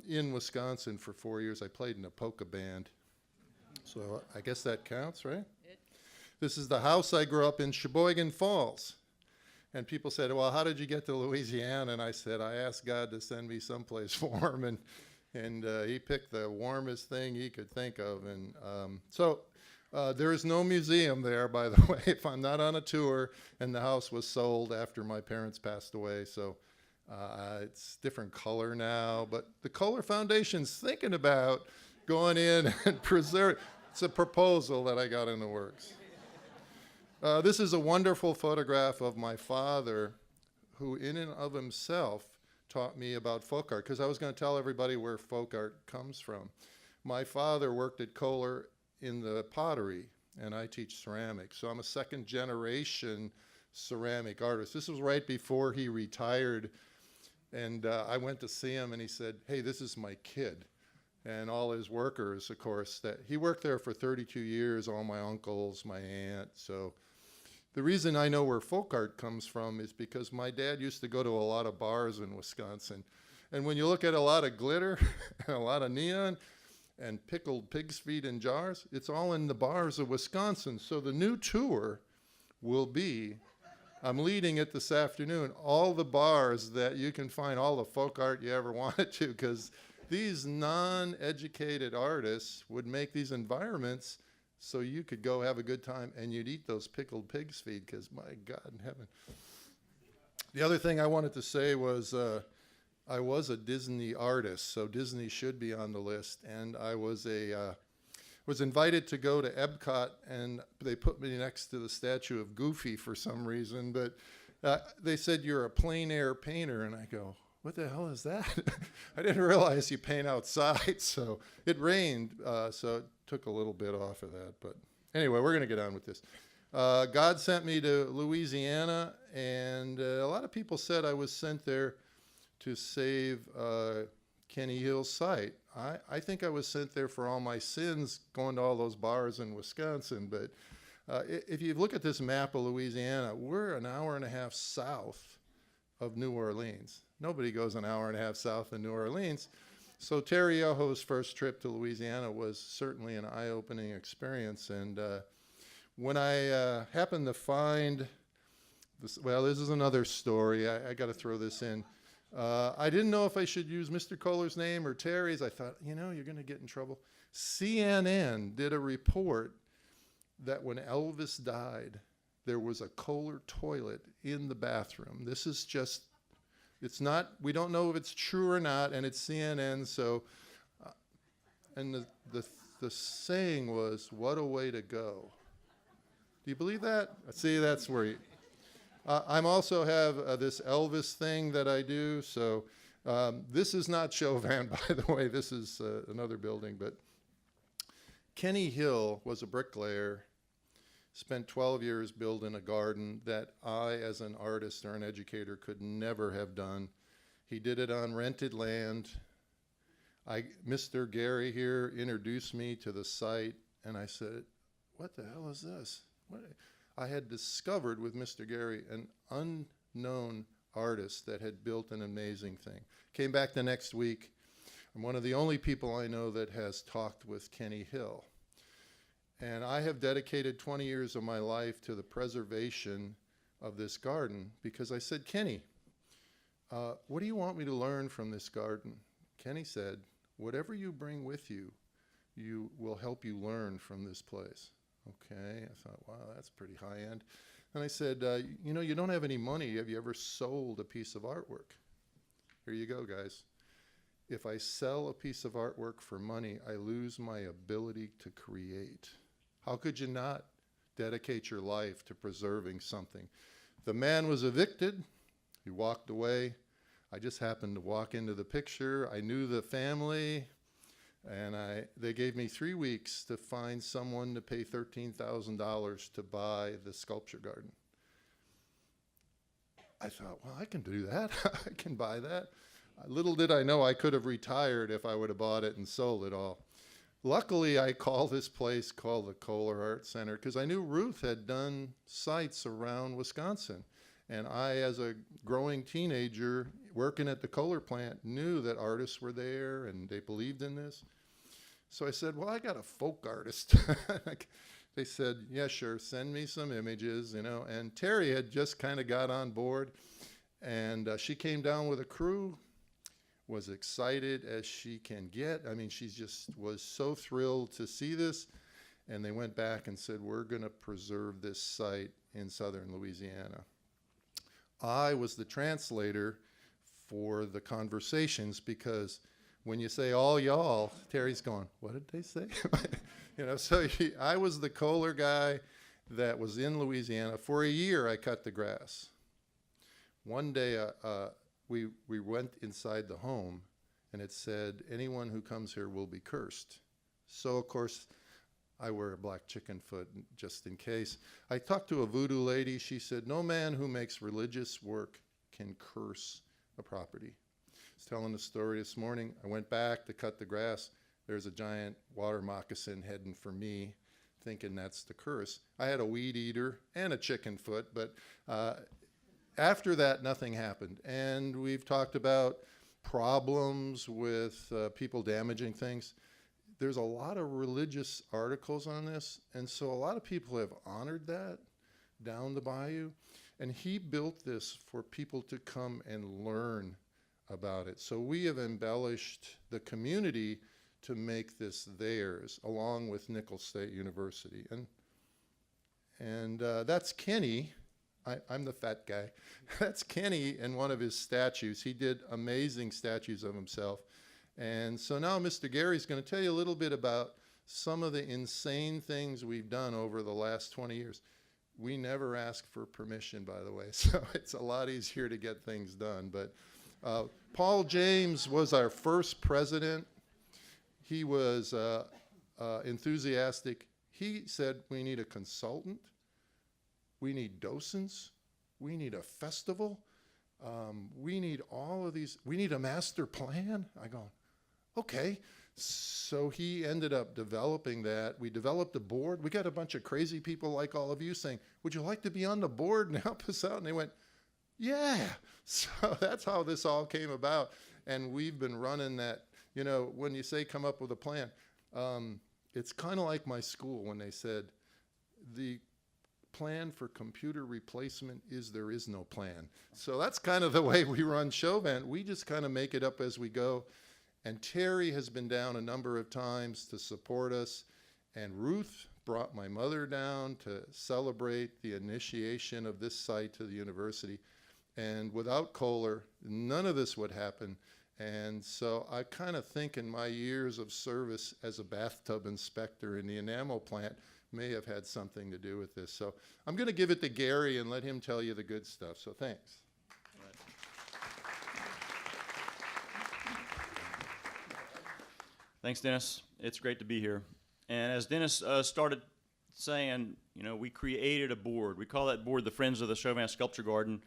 in Wisconsin for 4 years. I played in a polka band, so I guess that counts, right? This is the house I grew up in, Sheboygan Falls. And people said, well, how did you get to Louisiana? And I said, I asked God to send me someplace warm, and he picked the warmest thing he could think of. And so there is no museum there, by the way, if I'm not on a tour, and the house was sold after my parents passed away. So it's different color now, but the Kohler Foundation's thinking about going in and preserve. It's a proposal that I got in the works. This is a wonderful photograph of my father, who in and of himself taught me about folk art, because I was going to tell everybody where folk art comes from. My father worked at Kohler in the pottery, and I teach ceramics, so I'm a second generation ceramic artist. This was right before he retired, and I went to see him, and he said, hey, this is my kid. And all his workers, of course, that he worked there for 32 years, all my uncles, my aunt. So the reason I know where folk art comes from is because my dad used to go to a lot of bars in Wisconsin. And when you look at a lot of glitter and a lot of neon and pickled pig's feet in jars, it's all in the bars of Wisconsin. So the new tour will be I'm leading it this afternoon. All the bars that you can find, all the folk art you ever wanted to, because these non-educated artists would make these environments so you could go have a good time and you'd eat those pickled pig's feet, because my God in heaven. The other thing I wanted to say was I was a Disney artist, so Disney should be on the list. And I was invited to go to Epcot, and they put me next to the statue of Goofy for some reason. But they said, "You're a plein air painter," and I go, "What the hell is that?" I didn't realize you paint outside. So it rained, so it took a little bit off of that. But anyway, we're going to get on with this. God sent me to Louisiana, and a lot of people said I was sent there to save Kenny Hill's site. I think I was sent there for all my sins, going to all those bars in Wisconsin. But if you look at this map of Louisiana, we're an hour and a half south of New Orleans. Nobody goes an hour and a half south of New Orleans. So Terry Yoho's first trip to Louisiana was certainly an eye-opening experience. And when I happened to find this, well, this is another story. I got to throw this in. I didn't know if I should use Mr. Kohler's name or Terry's. I thought, you're going to get in trouble. CNN did a report that when Elvis died, there was a Kohler toilet in the bathroom. This is just, it's not, we don't know if it's true or not, and it's CNN, so, and the saying was, "What a way to go." Do you believe that? See, that's where you, I'm also have this Elvis thing that I do. So this is not Chauvin, by the way. This is another building. But Kenny Hill was a bricklayer, spent 12 years building a garden that I, as an artist or an educator, could never have done. He did it on rented land. Mr. Gary here introduced me to the site, and I said, "What the hell is this?" I had discovered with Mr. Gary an unknown artist that had built an amazing thing. Came back the next week. I'm one of the only people I know that has talked with Kenny Hill. And I have dedicated 20 years of my life to the preservation of this garden because I said, "Kenny, what do you want me to learn from this garden?" Kenny said, "Whatever you bring with you, will help you learn from this place." Okay, I thought, wow, that's pretty high end. And I said, you don't have any money. Have you ever sold a piece of artwork? Here you go, guys. If I sell a piece of artwork for money, I lose my ability to create. How could you not dedicate your life to preserving something? The man was evicted. He walked away. I just happened to walk into the picture. I knew the family. And they gave me 3 weeks to find someone to pay $13,000 to buy the sculpture garden. I thought, well, I can do that. I can buy that. Little did I know I could have retired if I would have bought it and sold it all. Luckily, I called this place called the Kohler Art Center because I knew Ruth had done sites around Wisconsin. And I, as a growing teenager working at the Kohler plant, knew that artists were there and they believed in this. So I said, "Well, I got a folk artist." They said, "Yeah, sure, send me some images, And Terry had just kind of got on board. And she came down with a crew, was excited as she can get. I mean, she just was so thrilled to see this. And they went back and said, "We're going to preserve this site in southern Louisiana." I was the translator for the conversations because when you say "all y'all," Terry's going, "What did they say?" So I was the Kohler guy that was in Louisiana. For a year, I cut the grass. One day, we went inside the home, and it said, "Anyone who comes here will be cursed." So, of course, I wear a black chicken foot just in case. I talked to a voodoo lady. She said, "No man who makes religious work can curse a property." I was telling the story this morning. I went back to cut the grass. There's a giant water moccasin heading for me, thinking that's the curse. I had a weed eater and a chicken foot, but after that, nothing happened. And we've talked about problems with people damaging things. There's a lot of religious articles on this, and so a lot of people have honored that down the bayou. And he built this for people to come and learn about it. So we have embellished the community to make this theirs, along with Nicholls State University. And that's Kenny. I'm the fat guy. That's Kenny in one of his statues. He did amazing statues of himself. And so now Mr. Gary's going to tell you a little bit about some of the insane things we've done over the last 20 years. We never ask for permission, by the way, so it's a lot easier to get things done. But Paul James was our first president. He was enthusiastic. He said, we need a consultant, we need docents, we need a festival, we need all of these, we need a master plan. I go, okay. So he ended up developing that. We developed a board. We got a bunch of crazy people like all of you saying, would you like to be on the board and help us out? And they went, yeah. So that's how this all came about. And we've been running that. You know, when you say come up with a plan, it's kind of like my school when they said the plan for computer replacement is there is no plan. So that's kind of the way we run Chauvin. We just kind of make it up as we go. And Terry has been down a number of times to support us. And Ruth brought my mother down to celebrate the initiation of this site to the university. And without Kohler, none of this would happen. And so I kind of think in my years of service as a bathtub inspector in the enamel plant may have had something to do with this. So I'm going to give it to Gary and let him tell you the good stuff. So thanks.
Thanks, Dennis. It's great to be here. And as Dennis started saying, you know, we created a board. We call that board the Friends of the Chauvin Sculpture Garden.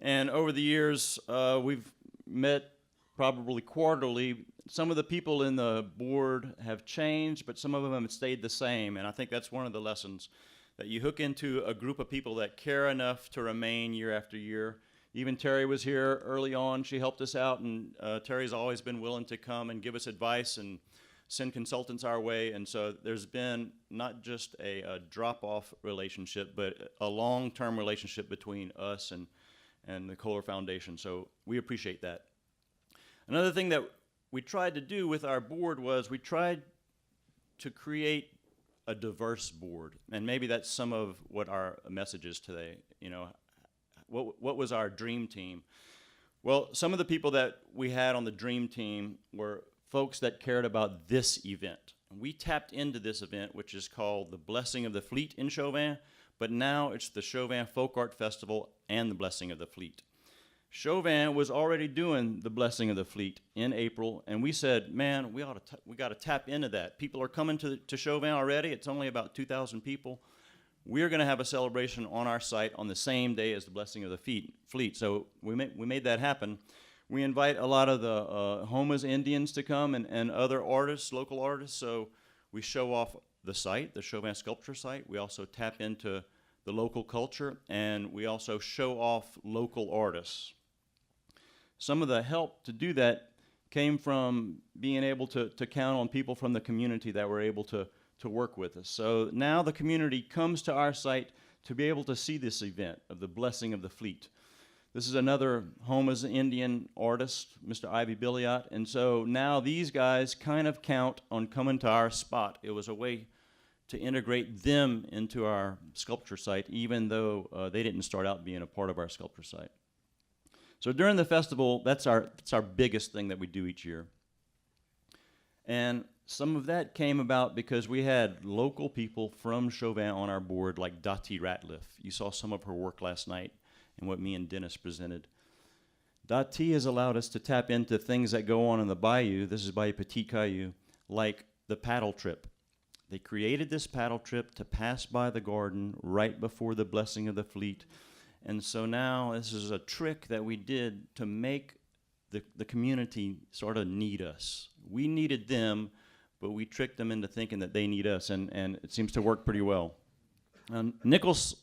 And over the years, we've met probably quarterly. Some of the people in the board have changed, but some of them have stayed the same. And I think that's one of the lessons, that you hook into a group of people that care enough to remain year after year. Even Terry was here early on. She helped us out, and Terry's always been willing to come and give us advice and send consultants our way. And so there's been not just a drop-off relationship, but a long-term relationship between us and the Kohler Foundation. So we appreciate that. Another thing that we tried to do with our board was we tried to create a diverse board. And maybe that's some of what our message is today. You know, what was our dream team? Well, some of the people that we had on the dream team were folks that cared about this event. We tapped into this event, which is called the Blessing of the Fleet in Chauvin, but now it's the Chauvin Folk Art Festival and the Blessing of the Fleet. Chauvin was already doing the Blessing of the Fleet in April, and we said, man, we got to tap into that. People are coming to Chauvin already. It's only about 2,000 people. We're going to have a celebration on our site on the same day as the Blessing of the Fleet. So we made that happen. We invite a lot of the Homas Indians to come and other artists, local artists. So we show off the site, the Chauvin Sculpture site. We also tap into the local culture, and we also show off local artists. Some of the help to do that came from being able to count on people from the community that were able to work with us. So now the community comes to our site to be able to see this event of the Blessing of the Fleet. This is another Homas Indian artist, Mr. Ivy Billiot, and so now these guys kind of count on coming to our spot. It was a way to integrate them into our sculpture site, even though they didn't start out being a part of our sculpture site. So during the festival, that's our biggest thing that we do each year. And some of that came about because we had local people from Chauvin on our board, like Dati Ratliff. You saw some of her work last night and what me and Dennis presented. Dati has allowed us to tap into things that go on in the bayou. This is Bayou Petit Caillou, like the paddle trip. They created this paddle trip to pass by the garden right before the Blessing of the Fleet. And so now this is a trick that we did to make the community sort of need us. We needed them, but we tricked them into thinking that they need us, and it seems to work pretty well. Nicholls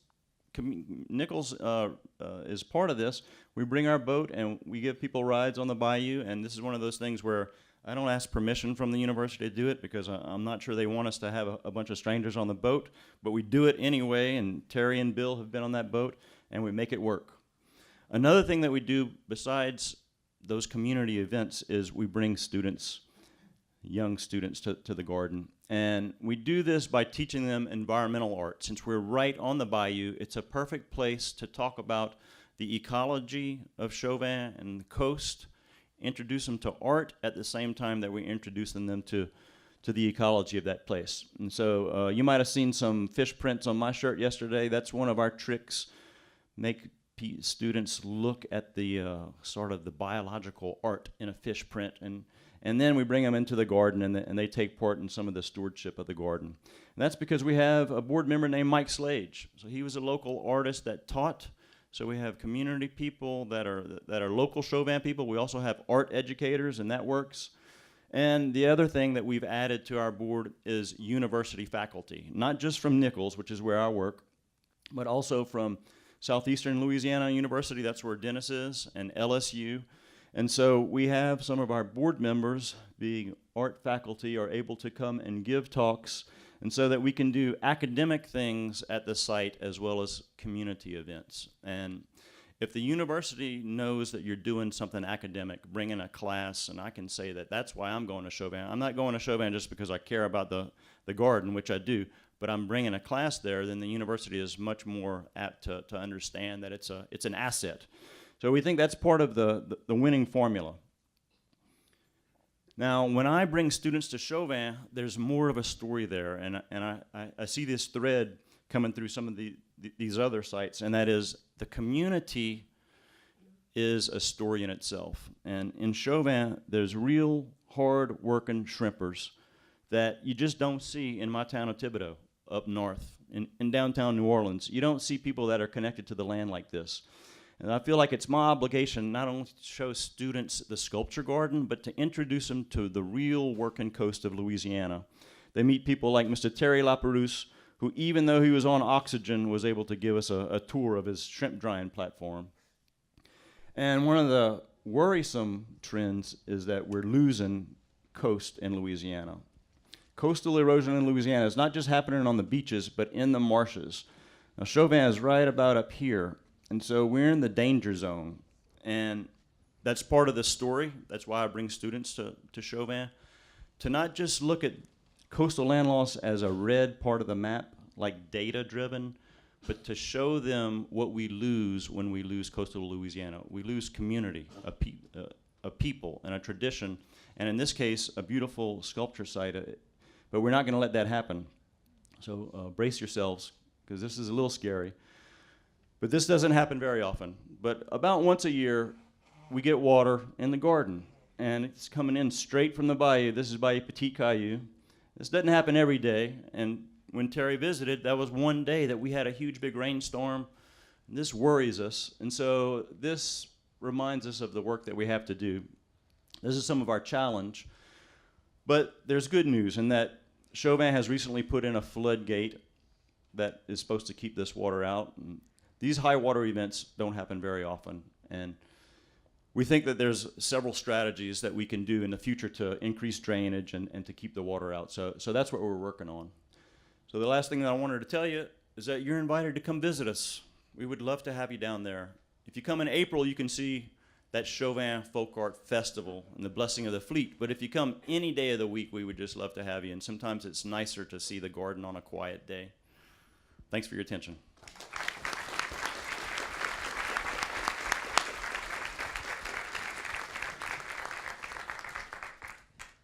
is part of this. We bring our boat and we give people rides on the bayou, and this is one of those things where I don't ask permission from the university to do it because I'm not sure they want us to have a bunch of strangers on the boat, but we do it anyway, and Terry and Bill have been on that boat, and we make it work. Another thing that we do besides those community events is we bring students, young students, to the garden. And we do this by teaching them environmental art. Since we're right on the bayou, it's a perfect place to talk about the ecology of Chauvin and the coast, introduce them to art at the same time that we're introducing them to the ecology of that place. And so you might have seen some fish prints on my shirt yesterday. That's one of our tricks. Make students look at the sort of the biological art in a fish print, and then we bring them into the garden, and they take part in some of the stewardship of the garden. And that's because we have a board member named Mike Slage. So he was a local artist that taught. So we have community people that are local Chauvin people. We also have art educators, and that works. And the other thing that we've added to our board is university faculty, not just from Nichols, which is where I work, but also from Southeastern Louisiana University, that's where Dennis is, and LSU. And so we have some of our board members, being art faculty, are able to come and give talks, and so that we can do academic things at the site as well as community events. And if the university knows that you're doing something academic, bringing a class, and I can say that that's why I'm going to Chauvin. I'm not going to Chauvin just because I care about the garden, which I do, but I'm bringing a class there, then the university is much more apt to understand that it's an asset. So we think that's part of the winning formula. Now, when I bring students to Chauvin, there's more of a story there, and I see this thread coming through some of these other sites, and that is the community is a story in itself. And in Chauvin, there's real hard-working shrimpers that you just don't see in my town of Thibodaux up north, in downtown New Orleans. You don't see people that are connected to the land like this. And I feel like it's my obligation not only to show students the sculpture garden, but to introduce them to the real working coast of Louisiana. They meet people like Mr. Terry Laperouse, who, even though he was on oxygen, was able to give us a tour of his shrimp drying platform. And one of the worrisome trends is that we're losing coast in Louisiana. Coastal erosion in Louisiana is not just happening on the beaches, but in the marshes. Now, Chauvin is right about up here, and so we're in the danger zone. And that's part of the story. That's why I bring students to Chauvin, to not just look at coastal land loss as a red part of the map, like data-driven, but to show them what we lose when we lose coastal Louisiana. We lose community, a people, and a tradition, and in this case, a beautiful sculpture site. But we're not going to let that happen. So brace yourselves, because this is a little scary. But this doesn't happen very often. But about once a year, we get water in the garden, and it's coming in straight from the bayou. This is Bayou Petit Caillou. This doesn't happen every day, and when Terry visited, that was one day that we had a huge big rainstorm. This worries us, and so this reminds us of the work that we have to do. This is some of our challenge, but there's good news in that Chauvin has recently put in a floodgate that is supposed to keep this water out. And these high water events don't happen very often, and we think that there's several strategies that we can do in the future to increase drainage and to keep the water out. So that's what we're working on. So the last thing that I wanted to tell you is that you're invited to come visit us. We would love to have you down there. If you come in April, you can see that Chauvin Folk Art Festival and the Blessing of the Fleet. But if you come any day of the week, we would just love to have you. And sometimes it's nicer to see the garden on a quiet day. Thanks for your attention.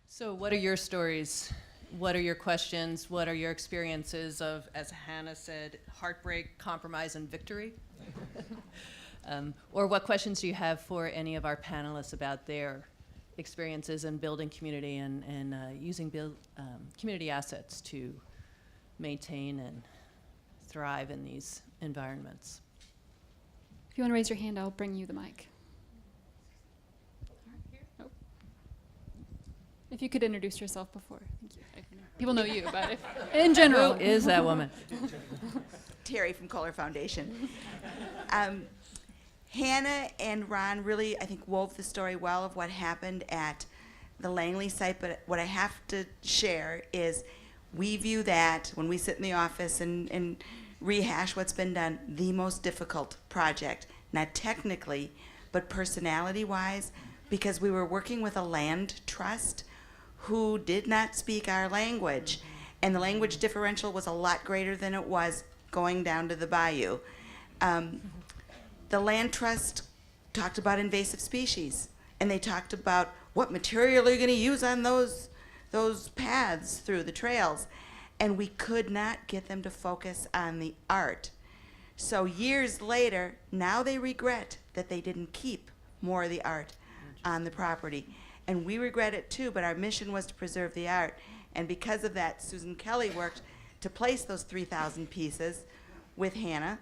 So what are your stories? What are your questions? What are your experiences of, as Hannah said, heartbreak, compromise, and victory? Or what questions do you have for any of our panelists about their experiences in building community and using community assets to maintain and thrive in these environments?
If you want to raise your hand, I'll bring you the mic. Oh. If you could introduce yourself before. Thank you. People know you, but if, in general.
Who is that woman?
Terry from Kohler Foundation. Hannah and Ron really, I think, wove the story well of what happened at the Langley site, but what I have to share is we view that when we sit in the office and rehash what's been done, the most difficult project, not technically, but personality-wise, because we were working with a land trust who did not speak our language, and the language differential was a lot greater than it was going down to the bayou. The land trust talked about invasive species, and they talked about what material are you going to use on those paths through the trails, and we could not get them to focus on the art. So years later, now they regret that they didn't keep more of the art on the property. And we regret it too, but our mission was to preserve the art. And because of that, Susan Kelly worked to place those 3,000 pieces with Hannah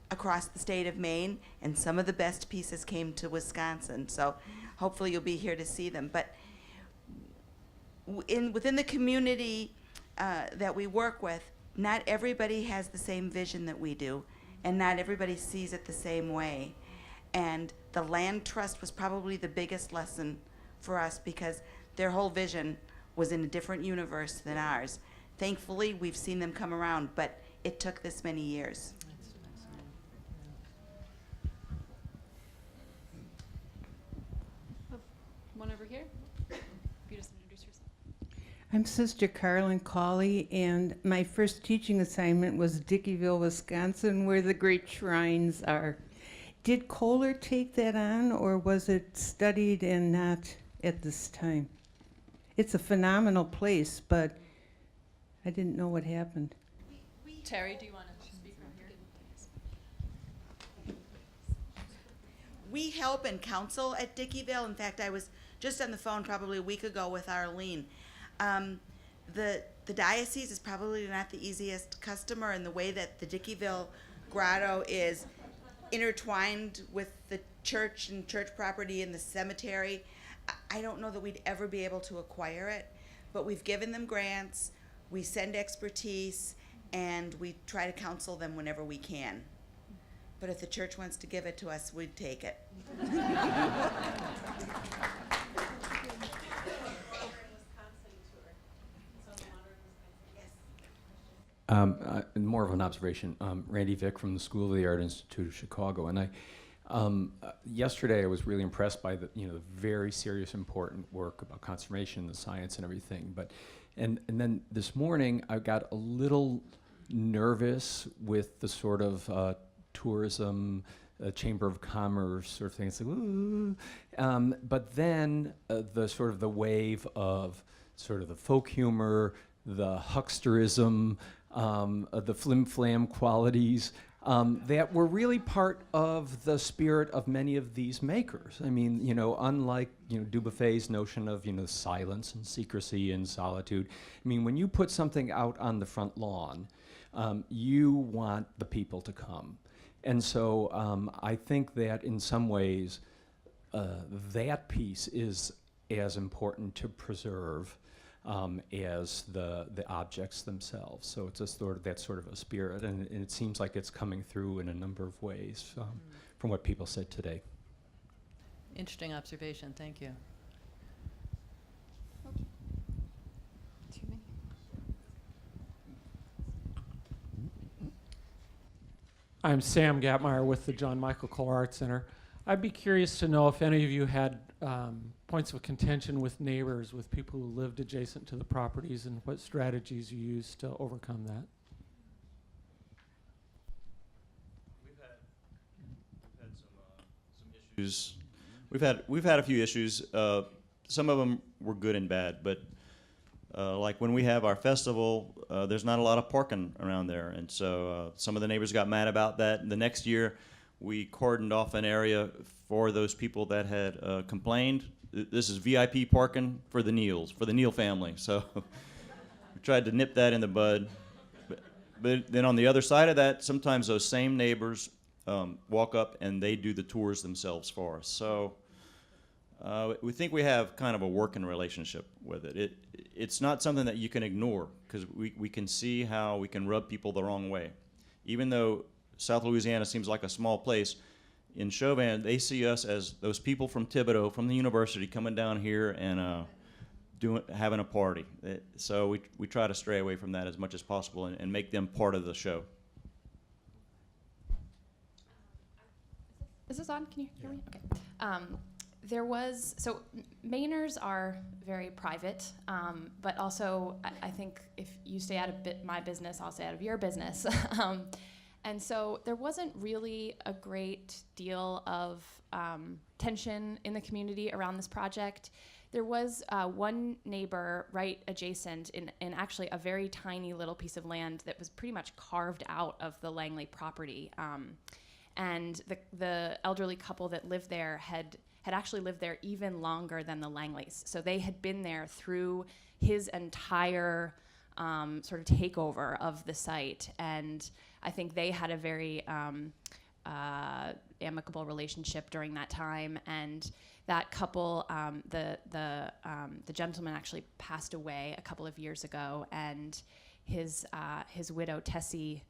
across the state of Maine, and some of the best pieces came to Wisconsin. So hopefully you'll be here to see them. But within the community that we work with, not everybody has the same vision that we do, and not everybody sees it the same way. And the land trust was probably the biggest lesson for us, because their whole vision was in a different universe than ours. Thankfully, we've seen them come around, but it took this many years.
One over here. If you just introduce yourself.
I'm Sister Carolyn Cawley, and my first teaching assignment was Dickeyville, Wisconsin, where the great shrines are. Did Kohler take that on, or was it studied and not at this time? It's a phenomenal place, but I didn't know what happened.
Terry, do you want to speak from here?
We help and counsel at Dickeyville. In fact, I was just on the phone probably a week ago with Arlene. The diocese is probably not the easiest customer, and the way that the Dickeyville grotto is intertwined with the church and church property and the cemetery, I don't know that we'd ever be able to acquire it. But we've given them grants, we send expertise, and we try to counsel them whenever we can. But if the church wants to give it to us, we'd take it.
More of an observation. Randy Vick from the School of the Art Institute of Chicago, and yesterday I was really impressed by the very serious, important work about conservation, the science, and everything. But and then this morning I got a little nervous with the sort of tourism, Chamber of Commerce sort of thing. It's like, ooh. But then the sort of the wave of sort of the folk humor, the hucksterism, the flim-flam qualities that were really part of the spirit of many of these makers. I mean, unlike Dubuffet's notion of silence and secrecy and solitude. I mean, when you put something out on the front lawn, you want the people to come, and so I think that in some ways that piece is as important to preserve as the objects themselves. So it's that sort of a spirit, and it seems like it's coming through in a number of ways from what people said today.
Interesting observation. Thank you.
Too many.
I'm Sam Gatmeyer with the John Michael Kohler Art Center. I'd be curious to know if any of you had points of contention with neighbors, with people who lived adjacent to the properties, and what strategies you used to overcome that.
We've had some issues. We've had a few issues. Some of them were good and bad, but like when we have our festival, there's not a lot of parking around there, and so some of the neighbors got mad about that. The next year, we cordoned off an area for those people that had complained. This is VIP parking for the Neals, for the Neal family. So we tried to nip that in the bud. But then on the other side of that, sometimes those same neighbors walk up and they do the tours themselves for us. So we think we have kind of a working relationship with it. It's not something that you can ignore, because we can see how we can rub people the wrong way. Even though South Louisiana seems like a small place, in Chauvin, they see us as those people from Thibodaux, from the university, coming down here and having a party. So we try to stray away from that as much as possible and make them part of the show.
Is this on? Can you hear me? Okay. There was, so Mainers are very private, but also I think if you stay out of my business, I'll stay out of your business. And so there wasn't really a great deal of tension in the community around this project. There was one neighbor right adjacent in actually a very tiny little piece of land that was pretty much carved out of the Langley property. And the elderly couple that lived there had actually lived there even longer than the Langleys. So they had been there through his entire sort of takeover of the site. And I think they had a very amicable relationship during that time. And that couple, the gentleman actually passed away a couple of years ago, and his widow, Tessie,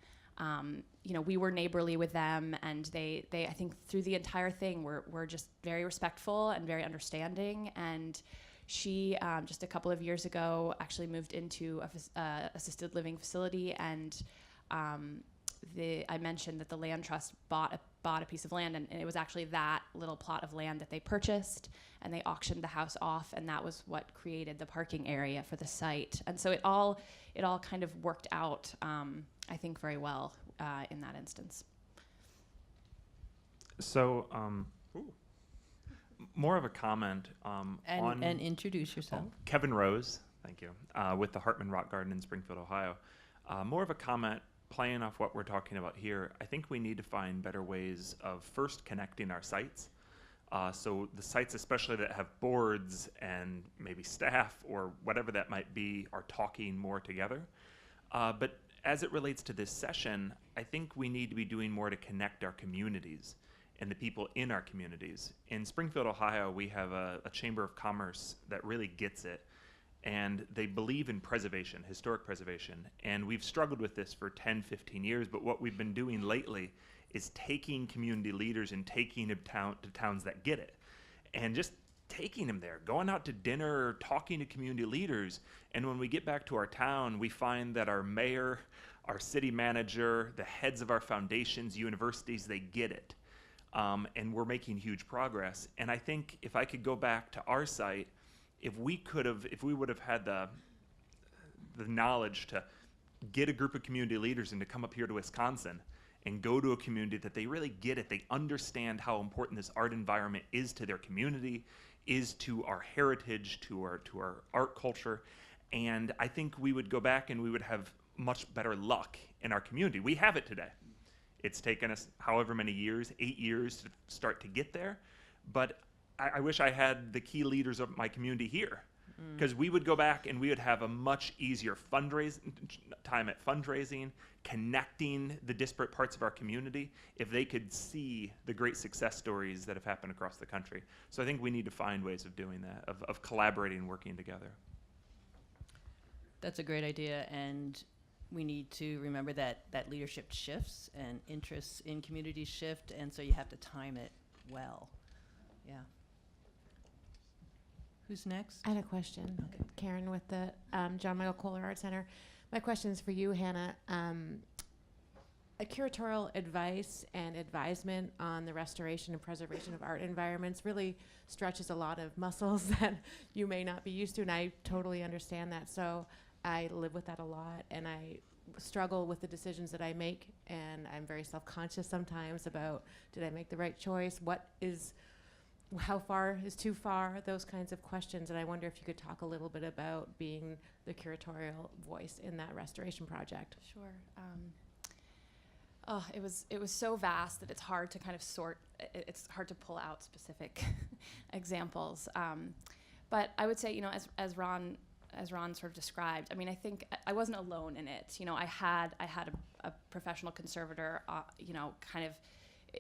we were neighborly with them, and they I think through the entire thing were just very respectful and very understanding. And she just a couple of years ago actually moved into a assisted living facility, and I mentioned that the land trust bought a piece of land, and it was actually that little plot of land that they purchased, and they auctioned the house off, and that was what created the parking area for the site. And so it all kind of worked out, I think, very well in that instance.
So, more of a comment
And introduce yourself.
Kevin Rose, thank you, with the Hartman Rock Garden in Springfield, Ohio. More of a comment playing off what we're talking about here. I think we need to find better ways of first connecting our sites. So the sites, especially that have boards and maybe staff or whatever that might be, are talking more together. But as it relates to this session, I think we need to be doing more to connect our communities and the people in our communities. In Springfield, Ohio, we have a Chamber of Commerce that really gets it, and they believe in preservation, historic preservation. And we've struggled with this for 10, 15 years, but what we've been doing lately is taking community leaders and taking them to towns that get it, and just taking them there, going out to dinner, talking to community leaders. And when we get back to our town, we find that our mayor, our city manager, the heads of our foundations, universities, they get it. And we're making huge progress. And I think if I could go back to our site, if we would have had the knowledge to get a group of community leaders and to come up here to Wisconsin and go to a community that they really get it, they understand how important this art environment is to their community, is to our heritage, to our art culture. And I think we would go back and we would have much better luck in our community. We have it today. It's taken us however many years, 8 years to start to get there. But I wish I had the key leaders of my community here, because we would go back and we would have a much easier time at fundraising, connecting the disparate parts of our community if they could see the great success stories that have happened across the country. So I think we need to find ways of doing that, of collaborating and working together.
That's a great idea, and we need to remember that leadership shifts and interests in communities shift, and so you have to time it well. Yeah. Who's next?
I had a question.
Okay.
Karen with the John Michael Kohler Art Center. My question is for you, Hannah. A curatorial advice and advisement on the restoration and preservation of art environments really stretches a lot of muscles that you may not be used to, and I totally understand that. So I live with that a lot, and I struggle with the decisions that I make, and I'm very self-conscious sometimes about, did I make the right choice? How far is too far? Those kinds of questions. And I wonder if you could talk a little bit about being the curatorial voice in that restoration project.
Sure. It was so vast that it's hard to kind of sort. It's hard to pull out specific examples. But I would say, as Ron sort of described, I mean, I think I wasn't alone in it. I had a professional conservator. Kind of.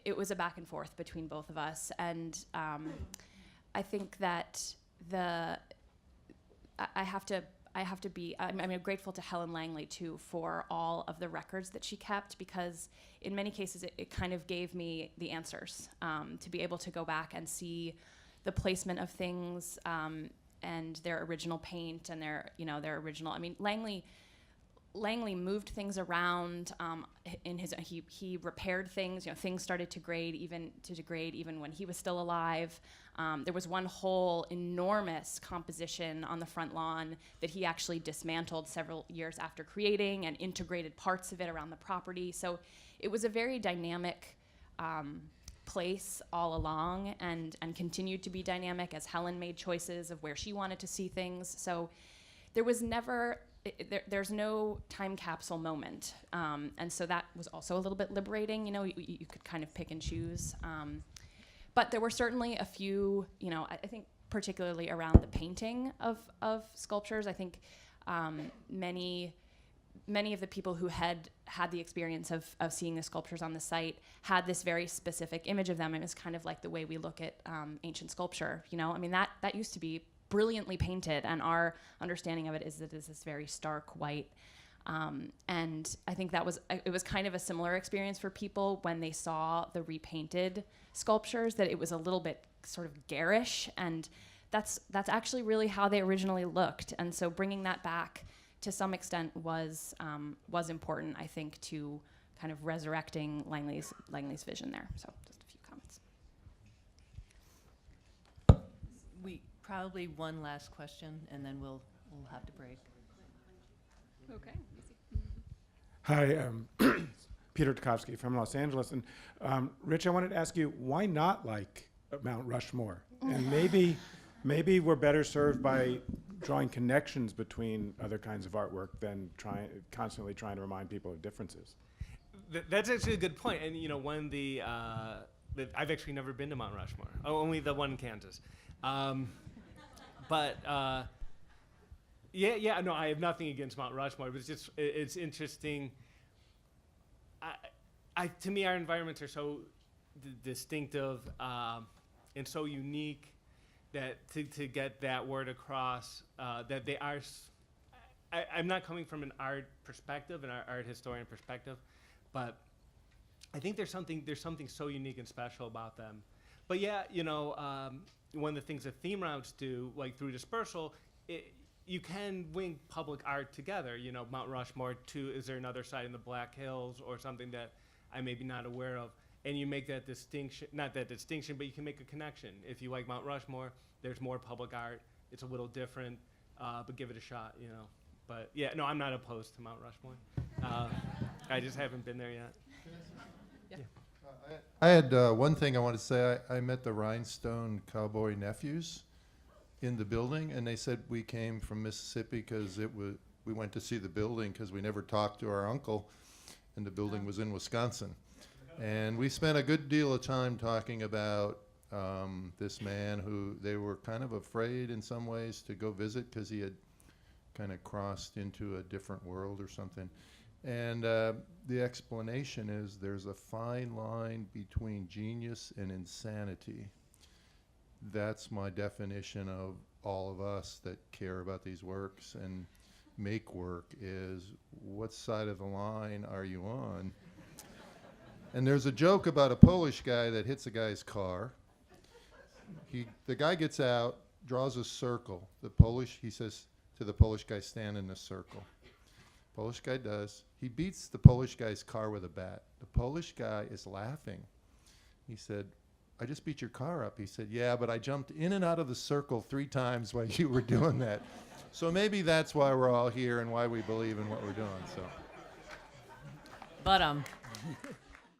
It was a back and forth between both of us, and I think that I'm grateful to Helen Langley too for all of the records that she kept, because in many cases it kind of gave me the answers to be able to go back and see the placement of things and their original paint and their original. I mean, Langley moved things around. He repaired things. Things started to degrade even when he was still alive. There was one whole enormous composition on the front lawn that he actually dismantled several years after creating and integrated parts of it around the property. So it was a very dynamic place all along, and continued to be dynamic as Helen made choices of where she wanted to see things. So there was never, there's no time capsule moment. And so that was also a little bit liberating. You could kind of pick and choose. But there were certainly a few, I think particularly around the painting of sculptures. I think many of the people who had the experience of seeing the sculptures on the site had this very specific image of them. It was kind of like the way we look at ancient sculpture. That used to be brilliantly painted, and our understanding of it is that it's this very stark white. And I think it was kind of a similar experience for people when they saw the repainted sculptures, that it was a little bit sort of garish, and that's actually really how they originally looked. And so bringing that back to some extent was important, I think, to kind of resurrecting Langley's vision there. So just a few comments.
We probably one last question, and then we'll have to break.
Okay.
Hi, Peter Tchaikovsky from Los Angeles. And Rich, I wanted to ask you, why not like Mount Rushmore? And maybe we're better served by drawing connections between other kinds of artwork than constantly trying to remind people of differences.
That's actually a good point. And one of the I've actually never been to Mount Rushmore. Only the one in Kansas. No, I have nothing against Mount Rushmore, but it's interesting. To me, our environments are so distinctive and so unique that to get that word across, that they are. I'm not coming from an art perspective, an art historian perspective, but I think there's something so unique and special about them. But one of the things that theme routes do, like through dispersal, you can wing public art together. Mount Rushmore too. Is there another site in the Black Hills or something that I may be not aware of? And you make that distinction, not that distinction, but you can make a connection. If you like Mount Rushmore, there's more public art. It's a little different, but give it a shot. But no, I'm not opposed to Mount Rushmore. I just haven't been there yet. Yeah.
I had one thing I want to say. I met the Rhinestone Cowboy Nephews in the building, and they said we came from Mississippi because we went to see the building because we never talked to our uncle, and the building was in Wisconsin. And we spent a good deal of time talking about this man who they were kind of afraid in some ways to go visit because he had kind of crossed into a different world or something. And the explanation is there's a fine line between genius and insanity. That's my definition of all of us that care about these works and make work, is what side of the line are you on? And there's a joke about a Polish guy that hits a guy's car. The guy gets out, draws a circle. He says to the Polish guy, stand in a circle. Polish guy does. He beats the Polish guy's car with a bat. The Polish guy is laughing. He said, I just beat your car up. He said, yeah, but I jumped in and out of the circle 3 times while you were doing that. So maybe that's why we're all here and why we believe in what we're doing. So.
But